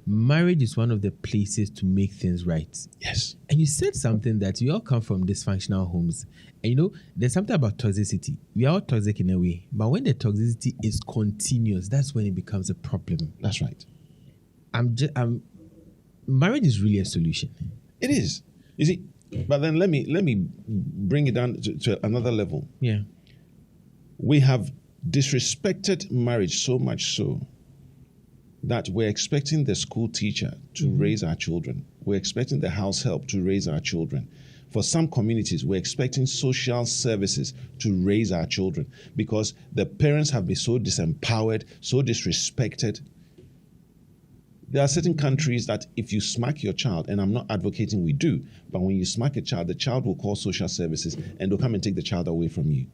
marriage is one of the places to make things right. Yes. And you said something that we all come from dysfunctional homes. And you know, there's something about toxicity. We are all toxic in a way. But when the toxicity is continuous, that's when it becomes a problem. That's right. Marriage is really a solution. It is. You see, but then let me bring it down to another level. Yeah. We have disrespected marriage so much so that we're expecting the school teacher to raise our children. We're expecting the house help to raise our children. For some communities, we're expecting social services to raise our children because the parents have been so disempowered, so disrespected. There are certain countries that if you smack your child, and I'm not advocating we do, but when you smack a child, the child will call social services and they'll come and take the child away from you.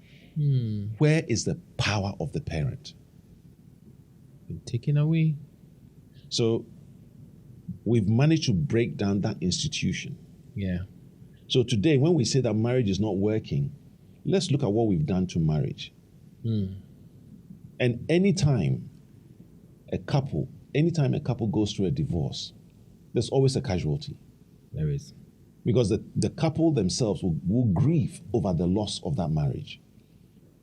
Where is the power of the parent? Been taken away. So we've managed to break down that institution. Yeah. So today, when we say that marriage is not working, let's look at what we've done to marriage. And anytime a couple goes through a divorce, there's always a casualty. There is. Because the couple themselves will grieve over the loss of that marriage.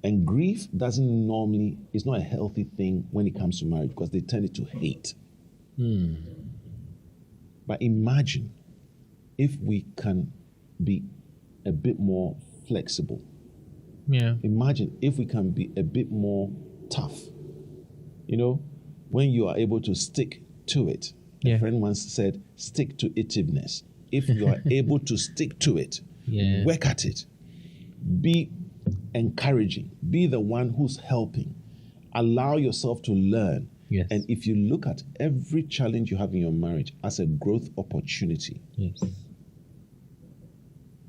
And grief is not a healthy thing when it comes to marriage because they turn it to hate. But imagine if we can be a bit more flexible. Yeah. Imagine if we can be a bit more tough. You know, when you are able to stick to it. A friend once said, stick to itiveness. If you are able to stick to it, work at it, be encouraging, be the one who's helping, allow yourself to learn. Yes. And if you look at every challenge you have in your marriage as a growth opportunity, Yes.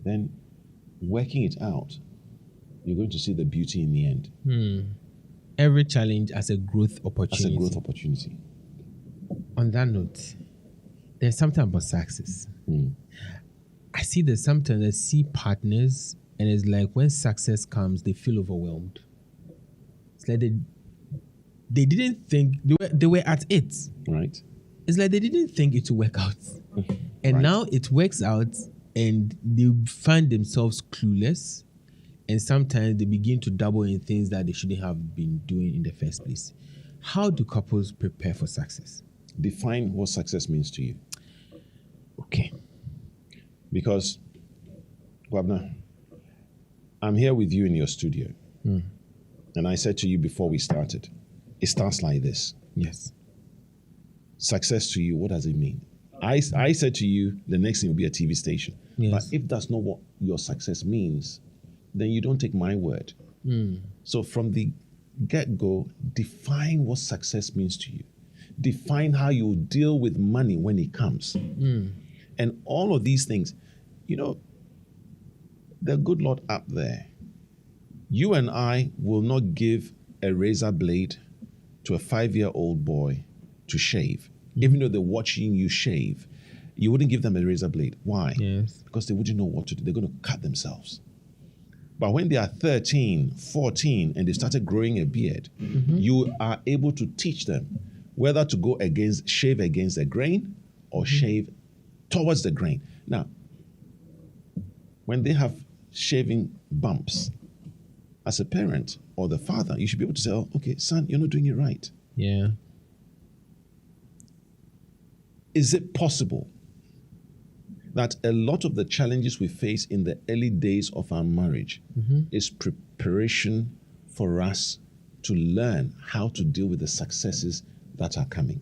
then working it out, you're going to see the beauty in the end. Every challenge as a growth opportunity. As a growth opportunity. On that note, there's something about success. I see that sometimes I see partners, and it's like when success comes, they feel overwhelmed. It's like they didn't think they were at it. Right. It's like they didn't think it would work out, and now it works out, and they find themselves clueless, and sometimes they begin to dabble in things that they shouldn't have been doing in the first place. How do couples prepare for success? Define what success means to you. Okay. Because, Kwabena, I'm here with you in your studio. And I said to you before we started, it starts like this. Yes. Success to you, what does it mean? I said to you, the next thing will be a TV station. Yes. But if that's not what your success means, then you don't take my word. So from the get-go, define what success means to you. Define how you deal with money when it comes. And all of these things, you know, the good Lord up there, you and I will not give a razor blade to a 5-year-old boy to shave. Even though they're watching you shave, you wouldn't give them a razor blade. Why? Yes. Because they wouldn't know what to do. They're going to cut themselves. But when they are 13, 14, and they started growing a beard, you are able to teach them whether to shave against the grain or shave towards the grain. Now, when they have shaving bumps, as a parent or the father, you should be able to say, oh, okay, son, you're not doing it right. Yeah. Is it possible that a lot of the challenges we face in the early days of our marriage is preparation for us to learn how to deal with the successes that are coming?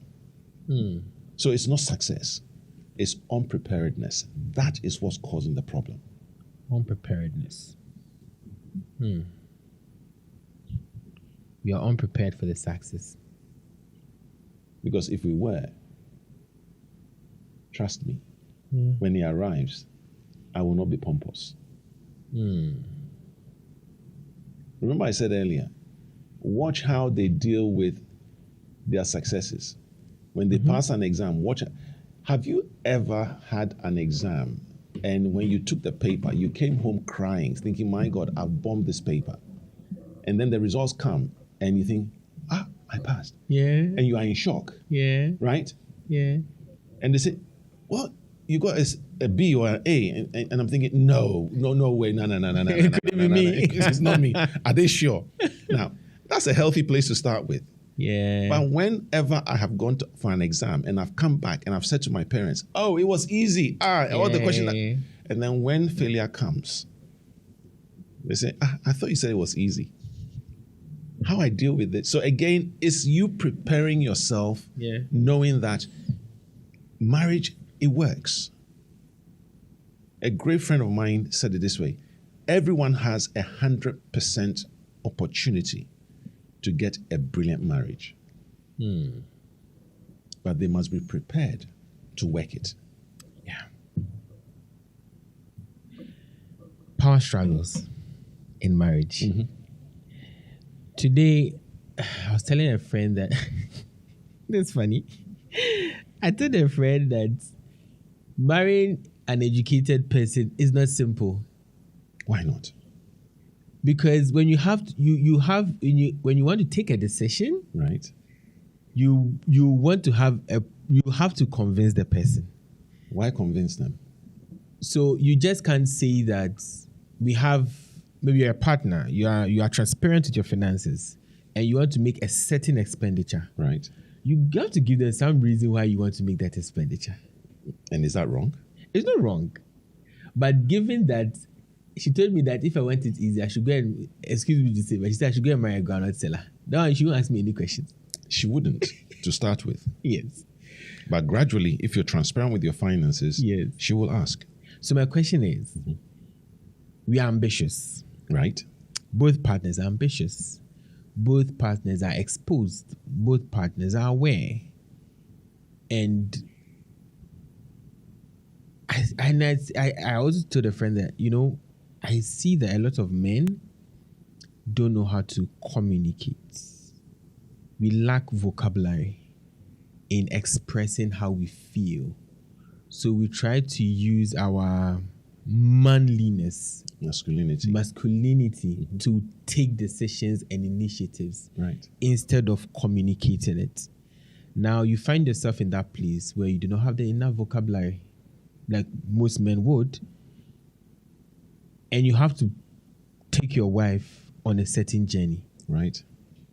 So it's not success, it's unpreparedness. That is what's causing the problem. Unpreparedness. We are unprepared for the success. Because if we were, trust me, when he arrives, I will not be pompous. Remember I said earlier, watch how they deal with their successes. When they pass an exam, watch. Have you ever had an exam and when you took the paper, you came home crying, thinking, my God, I've bombed this paper. And then the results come and you think, I passed. Yeah. And you are in shock. Yeah. Right? Yeah. And they say, well, you got a B or an A. And I'm thinking, no way. No. It couldn't be me. It's not me. Are they sure? Now, that's a healthy place to start with. Yeah. But whenever I have gone for an exam and I've come back and I've said to my parents, oh, it was easy. All the questions. And then when failure comes, they say, I thought you said it was easy. How I deal with it. So again, it's you preparing yourself, knowing that marriage, it works. A great friend of mine said it this way: everyone has 100% opportunity to get a brilliant marriage. But they must be prepared to work it. Yeah. Power struggles in marriage. Today, I was telling a friend that that's funny. I told a friend that marrying an educated person is not simple. Why not? Because when you have when you want to take a decision, right? You want to you have to convince the person. Why convince them? So you just can't say that maybe you're a partner, you are transparent with your finances, and you want to make a certain expenditure. Right. You got to give them some reason why you want to make that expenditure. And is that wrong? It's not wrong. But given that she told me that if I want it easy, I should go and, excuse me to say, but she said I should go and marry a groundnut seller. That one, she won't ask me any questions. She wouldn't, to start with. Yes. But gradually, if you're transparent with your finances, she will ask. So my question is, we are ambitious. Right. Both partners are ambitious. both partners are exposed, both partners are aware. And I also told a friend that, I see that a lot of men don't know how to communicate. We lack vocabulary in expressing how we feel. So we try to use our manliness, masculinity to take decisions and initiatives, right, instead of communicating it. Now you find yourself in that place where you do not have the enough vocabulary like most men would, and you have to take your wife on a certain journey, right?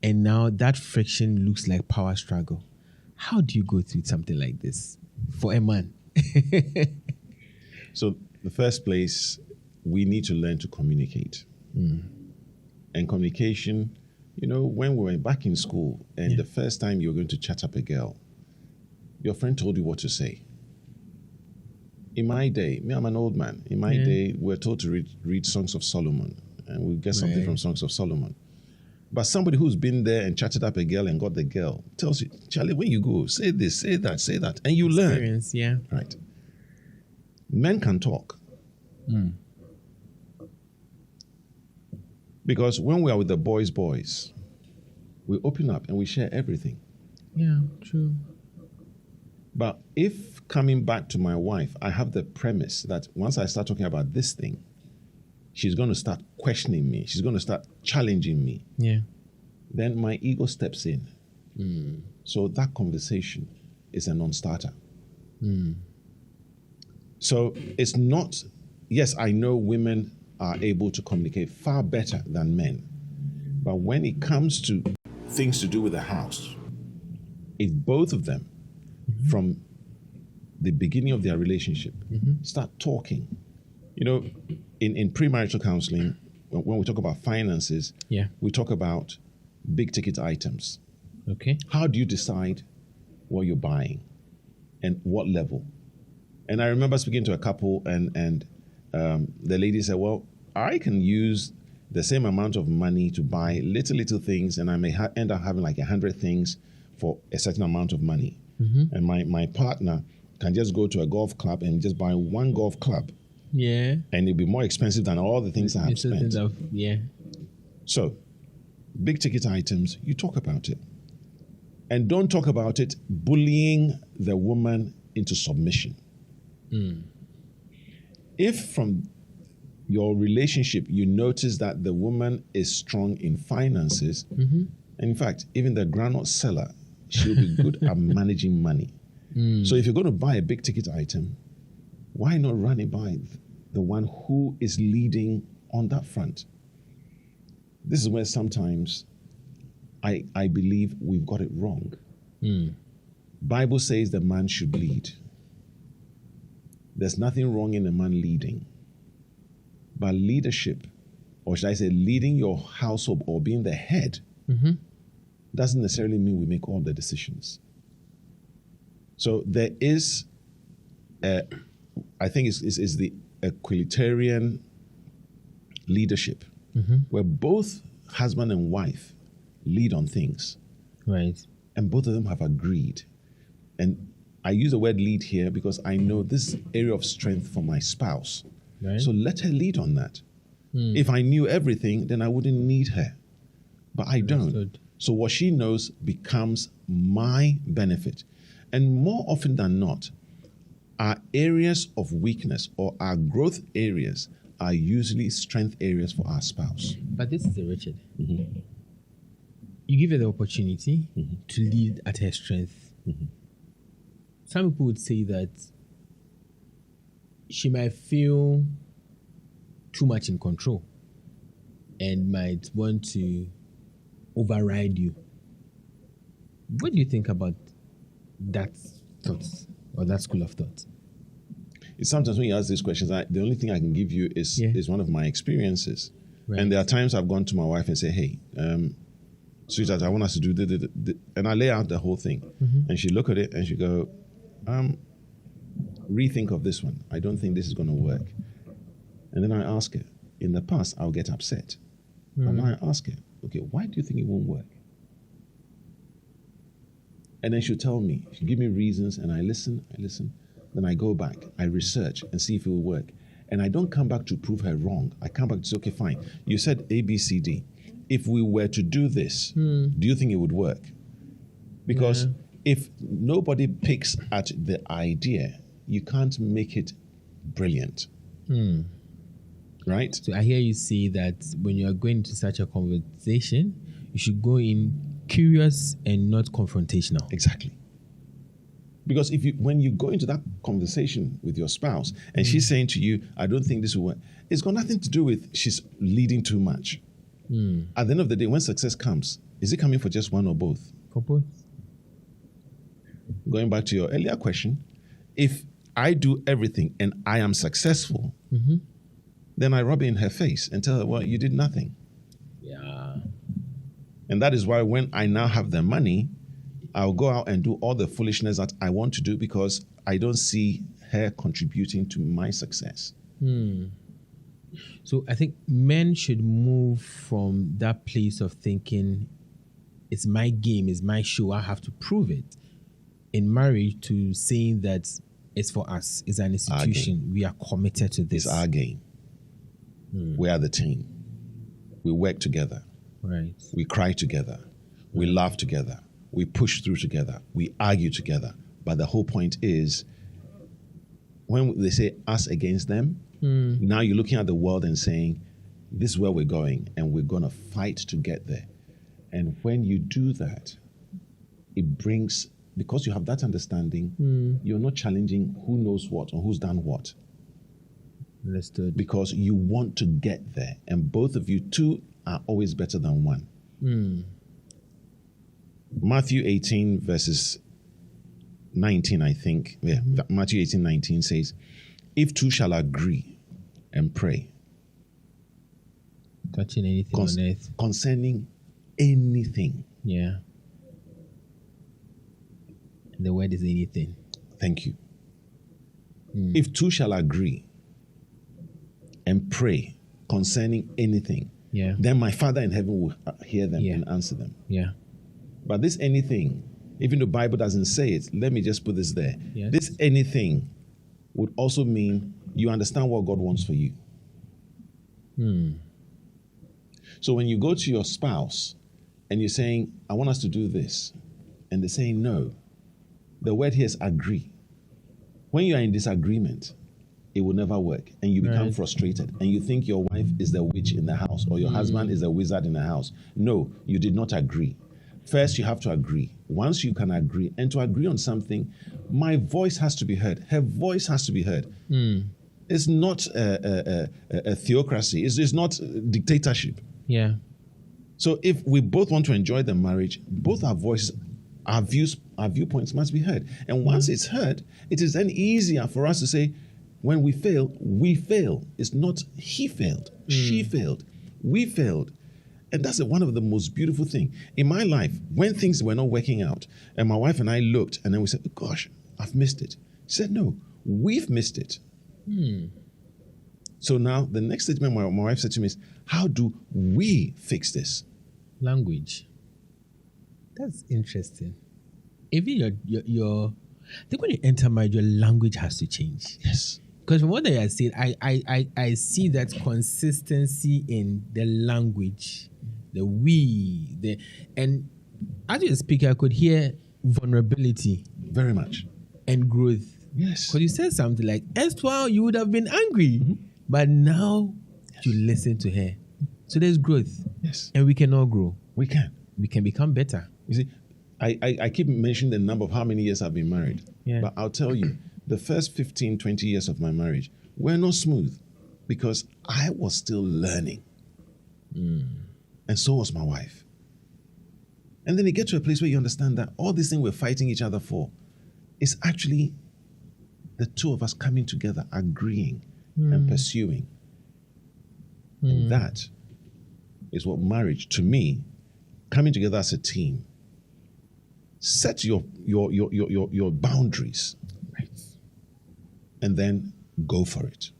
And now that friction looks like power struggle. How do you go through something like this for a man? So the first place, we need to learn to communicate. And communication, when we were back in school and the first time you were going to chat up a girl, your friend told you what to say. In my day, I'm an old man. In my day, we're told to read Songs of Solomon, and we'll get something from Songs of Solomon. But somebody who's been there and chatted up a girl and got the girl tells you, Charlie, when you go, say this, say that, and you learn. Yeah. Right. Men can talk. Because when we are with the boys, we open up and we share everything. Yeah, true. But if coming back to my wife, I have the premise that once I start talking about this thing, she's going to start questioning me. She's going to start challenging me. Yeah. Then my ego steps in. So that conversation is a non-starter. So it's not, yes, I know women are able to communicate far better than men. But when it comes to things to do with the house, if both of them, from the beginning of their relationship, start talking, in premarital counseling, when we talk about finances, we talk about big ticket items. Okay. How do you decide what you're buying and what level? And I remember speaking to a couple and the lady said, well, I can use the same amount of money to buy little things, and I may end up having like 100 things for a certain amount of money. And my partner can just go to a golf club and just buy one golf club. Yeah. And it'll be more expensive than all the things I have spent. So, big ticket items, you talk about it. And don't talk about it bullying the woman into submission. If from your relationship you notice that the woman is strong in finances, and in fact, even the granite seller, she'll be good at managing money. So if you're going to buy a big ticket item, why not run it by the one who is leading on that front? This is where sometimes I believe we've got it wrong. Bible says the man should lead. There's nothing wrong in a man leading. But leadership, or should I say leading your household or being the head, doesn't necessarily mean we make all the decisions. So there is, I think is the equalitarian leadership, where both husband and wife lead on things. Right. And both of them have agreed. And I use the word lead here because I know this area of strength for my spouse. Right. So let her lead on that. If I knew everything, then I wouldn't need her. But I don't. So what she knows becomes my benefit. And more often than not, our areas of weakness or our growth areas are usually strength areas for our spouse. But this is Richard. You give her the opportunity to lead at her strength. Some people would say that she might feel too much in control and might want to override you. What do you think about that thought or that school of thought? Sometimes when you ask these questions, the only thing I can give you is one of my experiences. Right. And there are times I've gone to my wife and say, hey, sweetheart, I want us to do this. And I lay out the whole thing. And she look at it and she go, rethink of this one. I don't think this is going to work. And then I ask her. In the past, I'll get upset. But now I ask her, okay, why do you think it won't work? And then she'll tell me, she'll give me reasons, and I listen. Then I go back, I research and see if it will work. And I don't come back to prove her wrong. I come back to say, okay, fine. You said A, B, C, D. If we were to do this, do you think it would work? Because if nobody picks at the idea, you can't make it brilliant. Right? So I hear you say that when you are going into such a conversation, you should go in curious and not confrontational. Exactly. Because when you go into that conversation with your spouse and she's saying to you, I don't think this will work, it's got nothing to do with she's leading too much. At the end of the day, when success comes, is it coming for just one or both? For both. Going back to your earlier question, if I do everything and I am successful, then I rub it in her face and tell her, well, you did nothing. Yeah. And that is why when I now have the money, I'll go out and do all the foolishness that I want to do because I don't see her contributing to my success. So I think men should move from that place of thinking, it's my game, it's my show, I have to prove it, in marriage, to saying that it's for us, it's an institution, we are committed to this. It's our game. We are the team. We work together. Right. We cry together. We laugh together. We push through together. We argue together. But the whole point is, when they say us against them, now you're looking at the world and saying, this is where we're going, and we're going to fight to get there. And when you do that, it brings, because you have that understanding, you're not challenging who knows what or who's done what. Understood. Because you want to get there, and both of you, two are always better than one. Matthew 18 verses 19, I think. Yeah, Matthew 18, 19 says, if two shall agree and pray touching anything on earth, concerning anything. Yeah. The word is anything. Thank you. If two shall agree and pray concerning anything, then my Father in heaven will hear them and answer them. Yeah. But this anything, even the Bible doesn't say it, let me just put this there. Yes. This anything would also mean you understand what God wants for you. So when you go to your spouse and you're saying, I want us to do this, and they're saying no, the word here is agree. When you are in disagreement, it will never work, and you become frustrated, and you think your wife is the witch in the house or your husband is the wizard in the house. No, you did not agree. First, you have to agree. Once you can agree, and to agree on something, my voice has to be heard. Her voice has to be heard. It's not a theocracy. It's not dictatorship. Yeah. So if we both want to enjoy the marriage, both our voices, our views, our viewpoints must be heard. And once it's heard, it is then easier for us to say, when we fail, we fail. It's not he failed, she failed, we failed. And that's one of the most beautiful things. In my life, when things were not working out, and my wife and I looked, and then we said, oh, gosh, I've missed it. She said, no, we've missed it. So now the next statement my wife said to me is, how do we fix this? Language. That's interesting. Even your I think when you enter marriage, your language has to change. Yes. Because from what I have said, I see that consistency in the language, the we, and as you speak, I could hear vulnerability. Very much. And growth. Yes. Because you said something like, erstwhile, you would have been angry, but now you listen to her. So there's growth. Yes. And we can all grow. We can. We can become better. You see, I keep mentioning the number of how many years I've been married. Yeah. But I'll tell you, the first 15, 20 years of my marriage were not smooth because I was still learning. And so was my wife. And then you get to a place where you understand that all this thing we're fighting each other for is actually the two of us coming together, agreeing and pursuing. And that is what marriage, to me, coming together as a team, set your boundaries, right, and then go for it.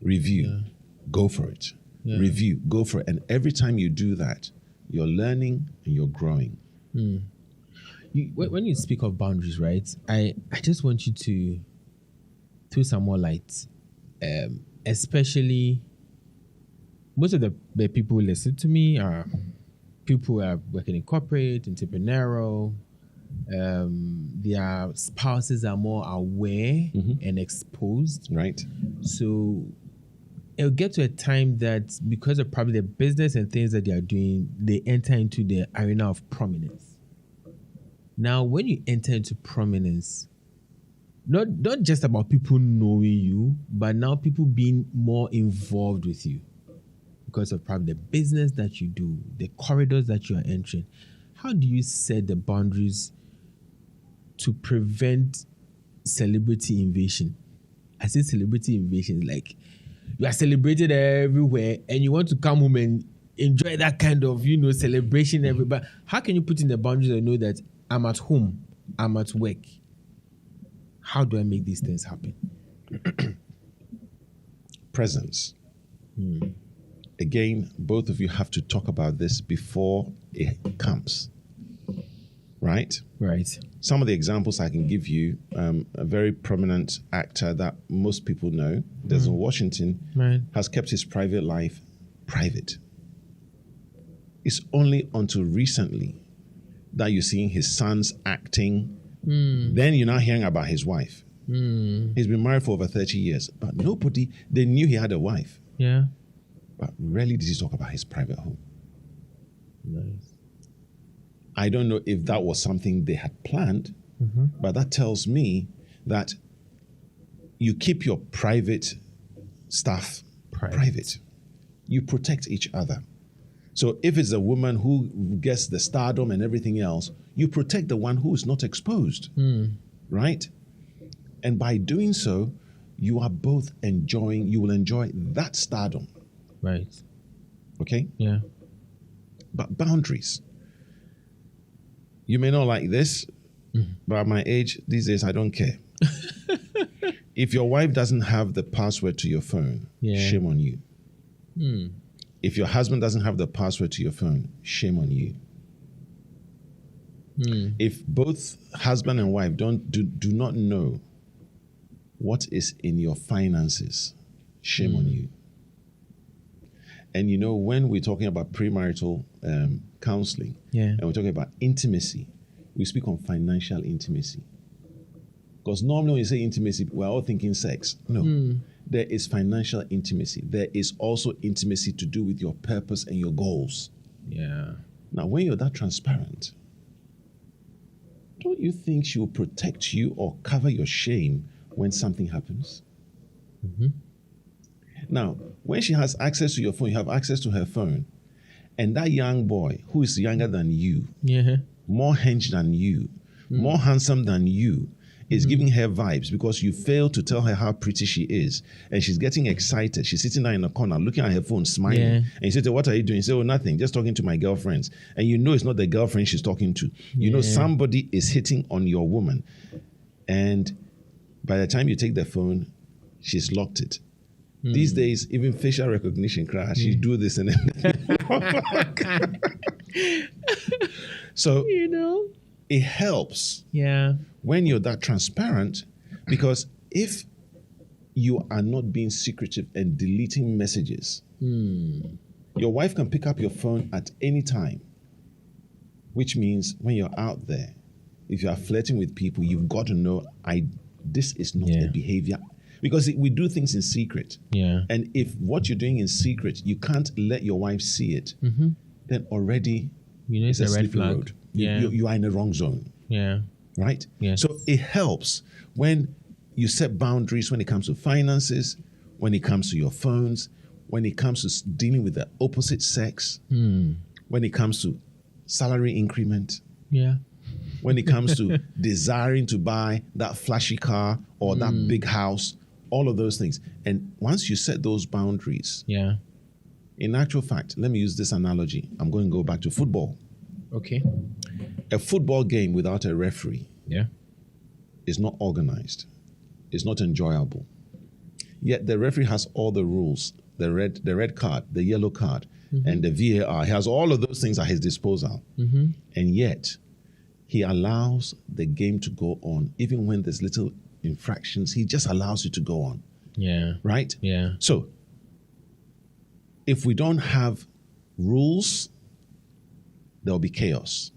Review, go for it. review, go for it. And every time you do that, you're learning and you're growing. When you speak of boundaries, right, I just want you to throw some more light, especially most of the people who listen to me are people who are working in corporate, entrepreneurial. Their spouses are more aware and exposed. Right. So it'll get to a time that because of probably the business and things that they are doing, they enter into the arena of prominence. Now, when you enter into prominence, not just about people knowing you, but now people being more involved with you because of probably the business that you do, the corridors that you are entering. How do you set the boundaries to prevent celebrity invasion? I say celebrity invasion, like you are celebrated everywhere and you want to come home and enjoy that kind of, celebration everywhere. How can you put in the boundaries and know that I'm at home, I'm at work? How do I make these things happen? Presence. Again, both of you have to talk about this before it comes. Right? Right. Some of the examples I can give you, a very prominent actor that most people know, Denzel Washington, has kept his private life private. It's only until recently that you're seeing his sons acting. Then you're not hearing about his wife. He's been married for over 30 years, but they knew he had a wife. Yeah. But rarely did he talk about his private home. Nice. I don't know if that was something they had planned, but that tells me that you keep your private stuff private. You protect each other. So if it's a woman who gets the stardom and everything else, you protect the one who is not exposed, right? And by doing so, you will enjoy that stardom. Right. Okay? Yeah. But boundaries. You may not like this, but at my age, these days, I don't care. If your wife doesn't have the password to your phone, shame on you. If your husband doesn't have the password to your phone, shame on you. If both husband and wife do not know what is in your finances, shame on you. And when we're talking about premarital counseling, and we're talking about intimacy, we speak on financial intimacy. Because normally when you say intimacy, we're all thinking sex. No. There is financial intimacy. There is also intimacy to do with your purpose and your goals. Yeah. Now, when you're that transparent, don't you think she will protect you or cover your shame when something happens? Now, when she has access to your phone, you have access to her phone, and that young boy who is younger than you, more hinged than you, more handsome than you, is giving her vibes because you failed to tell her how pretty she is. And she's getting excited. She's sitting there in the corner looking at her phone, smiling. And you say to her, what are you doing? You say, oh, nothing, just talking to my girlfriends. And it's not the girlfriend she's talking to. You know somebody is hitting on your woman. And by the time you take the phone, she's locked it. These days, even facial recognition crash, she do this and then. So, it helps when you're that transparent, because if you are not being secretive and deleting messages, your wife can pick up your phone at any time, which means when you're out there, if you are flirting with people, you've got to know, this is not a behavior. Because we do things in secret. Yeah. And if what you're doing in secret, you can't let your wife see it, then already it's a red flag. Road. You are in the wrong zone. Yeah. Right? Yeah. So it helps when you set boundaries when it comes to finances, when it comes to your phones, when it comes to dealing with the opposite sex, when it comes to salary increment. Yeah. When it comes to desiring to buy that flashy car or that big house, all of those things. And once you set those boundaries, in actual fact, let me use this analogy. I'm going to go back to football. Okay. A football game without a referee is not organized. It's not enjoyable. Yet the referee has all the rules the red card, the yellow card, and the VAR. He has all of those things at his disposal. And yet, he allows the game to go on. Even when there's little infractions, he just allows it to go on. Yeah. Right? Yeah. So, if we don't have rules, there'll be chaos.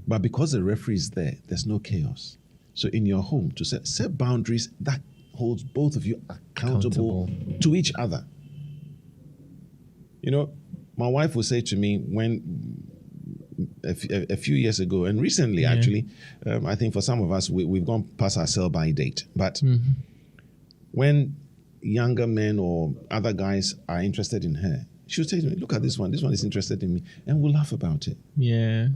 But because the referee is there, there's no chaos. So in your home, to set boundaries that holds both of you accountable to each other. You know, my wife would say to me when a few years ago, and recently actually, I think for some of us, we've gone past our sell-by date. But when younger men or other guys are interested in her, she would say to me, look at this one is interested in me, and we'll laugh about it. Yeah.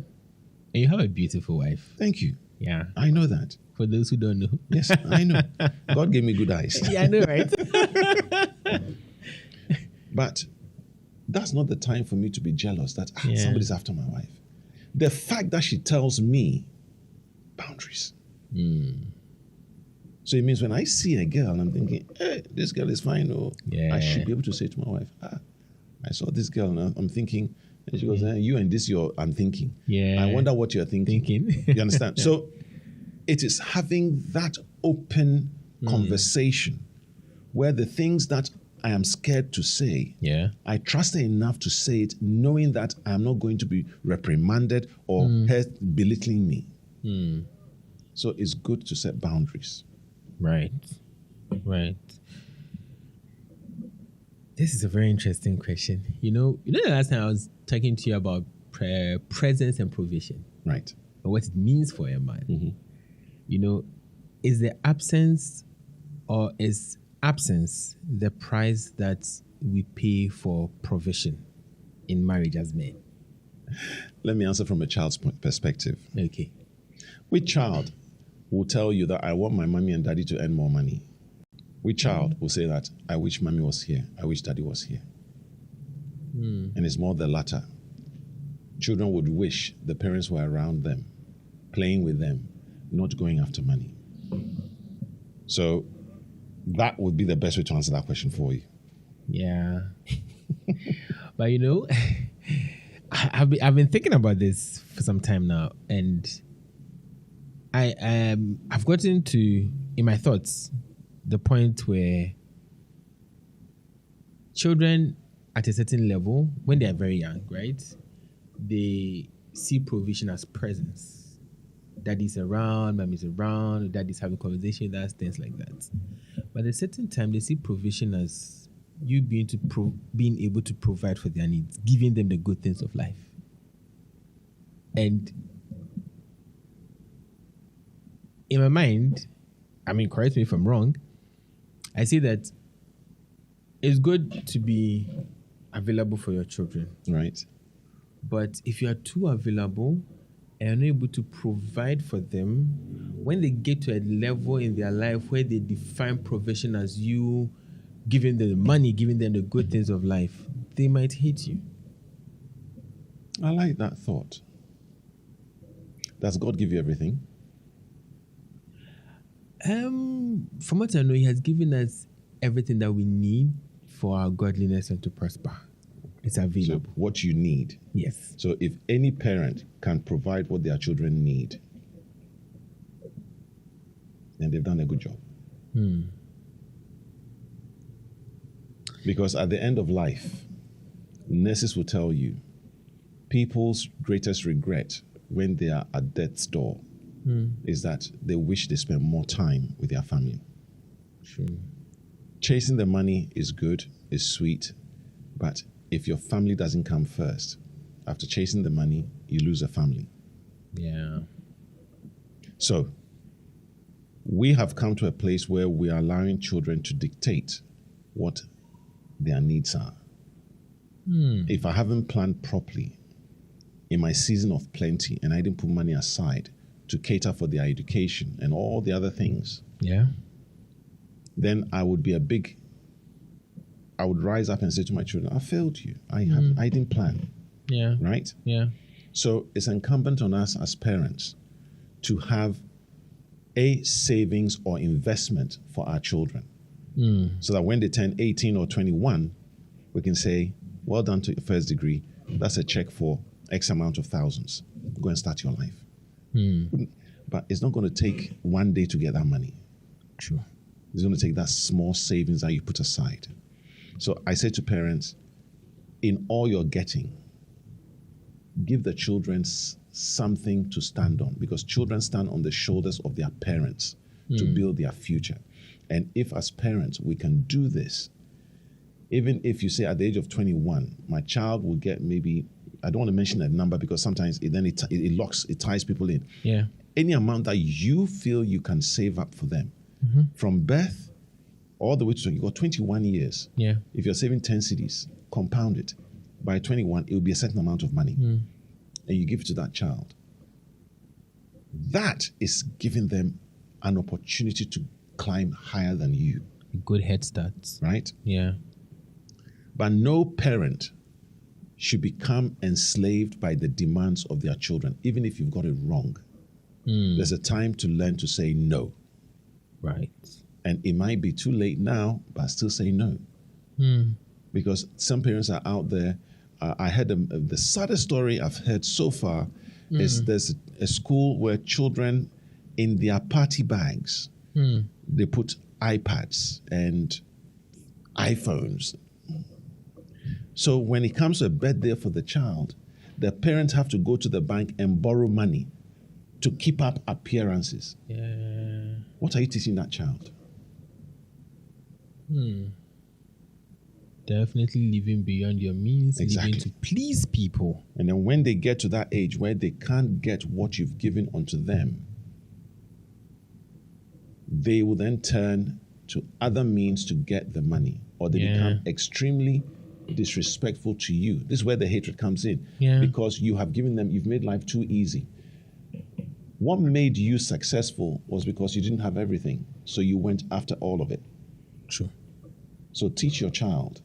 And you have a beautiful wife. Thank you. Yeah. I know that. For those who don't know. Yes, I know. God gave me good eyes. Yeah, I know, right? But that's not the time for me to be jealous that somebody's after my wife. The fact that she tells me boundaries. So it means when I see a girl and I'm thinking, hey, this girl is fine, I should be able to say to my wife, I saw this girl and I'm thinking, and she goes, you and this, I'm thinking. Yeah. I wonder what you're thinking. You understand? So it is having that open conversation where the things that I am scared to say, I trust her enough to say it, knowing that I'm not going to be reprimanded or her belittling me. So it's good to set boundaries. Right. This is a very interesting question. You know the last time I was talking to you about presence and provision. Right. And what it means for a man. You know, is the absence or is absence the price that we pay for provision in marriage as men? Let me answer from a child's perspective. Okay. Which child will tell you that I want my mommy and daddy to earn more money? Which child will say that I wish mommy was here, I wish daddy was here? And it's more the latter. Children would wish the parents were around them, playing with them, not going after money. So that would be the best way to answer that question for you. Yeah. But you know, I've been thinking about this for some time now, and I've gotten to, in my thoughts, the point where children at a certain level, when they are very young, right, they see provision as presence. Daddy's around, mommy's around, daddy's having conversation, that's things like that. But at a certain time, they see provision as you being able to provide for their needs, giving them the good things of life. And in my mind, I mean, correct me if I'm wrong, I see that it's good to be available for your children. Right. But if you are too available and are not able to provide for them, when they get to a level in their life where they define provision as you giving them the money, giving them the good things of life, they might hate you. I like that thought. Does God give you everything? From what I know, He has given us everything that we need for our godliness and to prosper. It's available. So what you need. Yes. So if any parent can provide what their children need, then they've done a good job. Because at the end of life, nurses will tell you, people's greatest regret when they are at death's door is that they wish they spent more time with their family. Sure. Chasing the money is good, is sweet, but if your family doesn't come first, after chasing the money, you lose a family. Yeah. So, we have come to a place where we are allowing children to dictate what their needs are. If I haven't planned properly in my season of plenty and I didn't put money aside to cater for their education and all the other things, then I would rise up and say to my children, I failed you. I didn't plan. Yeah. Right? Yeah. So it's incumbent on us as parents to have a savings or investment for our children. So that when they turn 18 or 21, we can say, well done to your first degree. That's a check for X amount of thousands. Go and start your life. But it's not going to take one day to get that money. True. It's going to take that small savings that you put aside. So I say to parents, in all you're getting, give the children something to stand on, because children stand on the shoulders of their parents to build their future. And if as parents we can do this, even if you say at the age of 21, my child will get maybe, I don't want to mention that number because sometimes it ties people in. Yeah. Any amount that you feel you can save up for them, from birth all the way to, you got 21 years. Yeah. If you're saving 10 cedis, compound it. By 21, it will be a certain amount of money. And you give it to that child. That is giving them an opportunity to climb higher than you. A good head start. Right? Yeah. But no parent should become enslaved by the demands of their children, even if you've got it wrong. There's a time to learn to say no. Right. And it might be too late now, but still say no. Because some parents are out there. I heard the saddest story I've heard so far is there's a school where children in their party bags, they put iPads and iPhones. So when it comes to a birthday for the child, the parents have to go to the bank and borrow money to keep up appearances. Yeah. What are you teaching that child? Definitely living beyond your means, Exactly. living to please people. And then when they get to that age where they can't get what you've given unto them, they will then turn to other means to get the money, or they become extremely disrespectful to you. This is where the hatred comes in, because you have given them, you've made life too easy. What made you successful was because you didn't have everything, so you went after all of it. True. So teach your child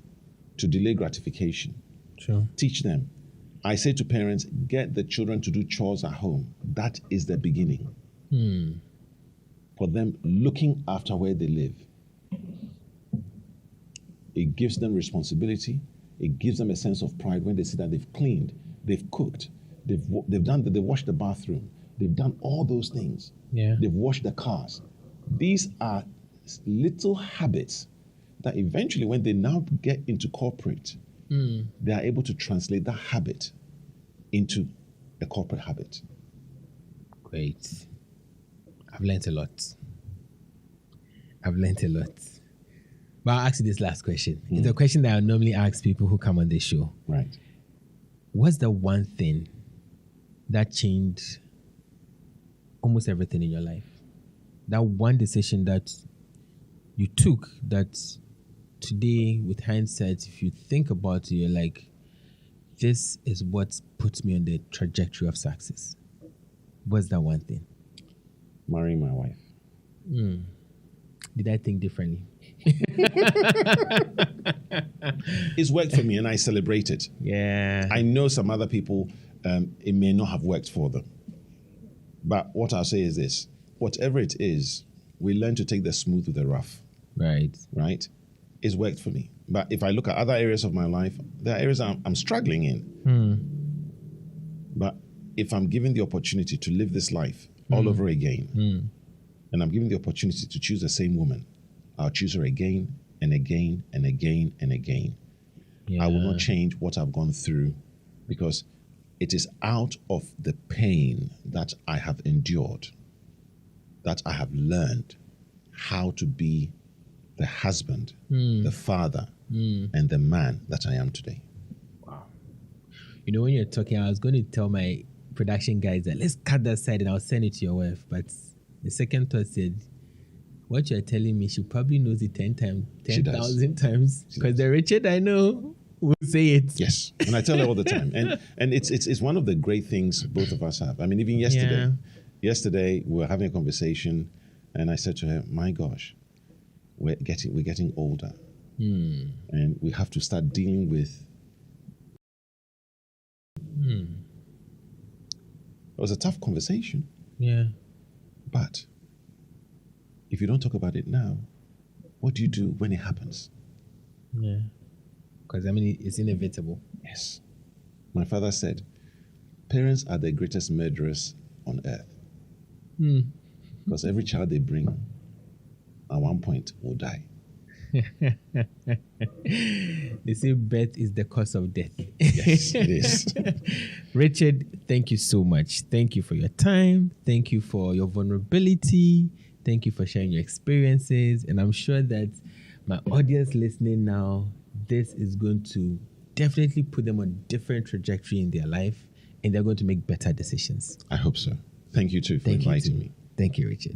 to delay gratification. True. Teach them. I say to parents, get the children to do chores at home. That is the beginning. For them looking after where they live. It gives them responsibility. It gives them a sense of pride when they see that they've cleaned, they've cooked, they've washed the bathroom, they've done all those things. Yeah. They've washed the cars. These are little habits that eventually, when they now get into corporate, they are able to translate that habit into a corporate habit. Great. I've learned a lot. But I'll ask you this last question. It's a question that I normally ask people who come on this show. Right. What's the one thing that changed almost everything in your life? That one decision that you took that today, with hindsight, if you think about it, you're like, this is what puts me on the trajectory of success. What's that one thing? Marrying my wife. Did I think differently? It's worked for me and I celebrate it. Yeah. I know some other people, it may not have worked for them. But what I'll say is this. Whatever it is, we learn to take the smooth with the rough. Right. Right? It's worked for me. But if I look at other areas of my life, there are areas I'm struggling in. But if I'm given the opportunity to live this life all over again, and I'm given the opportunity to choose the same woman, I'll choose her again and again and again and again. I will not change what I've gone through, because it is out of the pain that I have endured that I have learned how to be the husband, the father, and the man that I am today. Wow. You know, when you're talking, I was going to tell my production guys that let's cut that side and I'll send it to your wife. But the second thought said, what you're telling me, she probably knows it 10,000 times. Because the Richard I know will say it. Yes. And I tell her all the time. And it's one of the great things both of us have. I mean, even yesterday we were having a conversation and I said to her, my gosh, we're getting older. And we have to start dealing with. It was a tough conversation. Yeah. But if you don't talk about it now, what do you do when it happens? Yeah. Because, I mean, it's inevitable. Yes. My father said, parents are the greatest murderers on earth. Because every child they bring, at one point, will die. They say birth is the cause of death. Yes, it is. Richard, thank you so much. Thank you for your time. Thank you for your vulnerability. Thank you for sharing your experiences. And I'm sure that my audience listening now, this is going to definitely put them on a different trajectory in their life, and they're going to make better decisions. I hope so. Thank you too for inviting me. Thank you, Richard.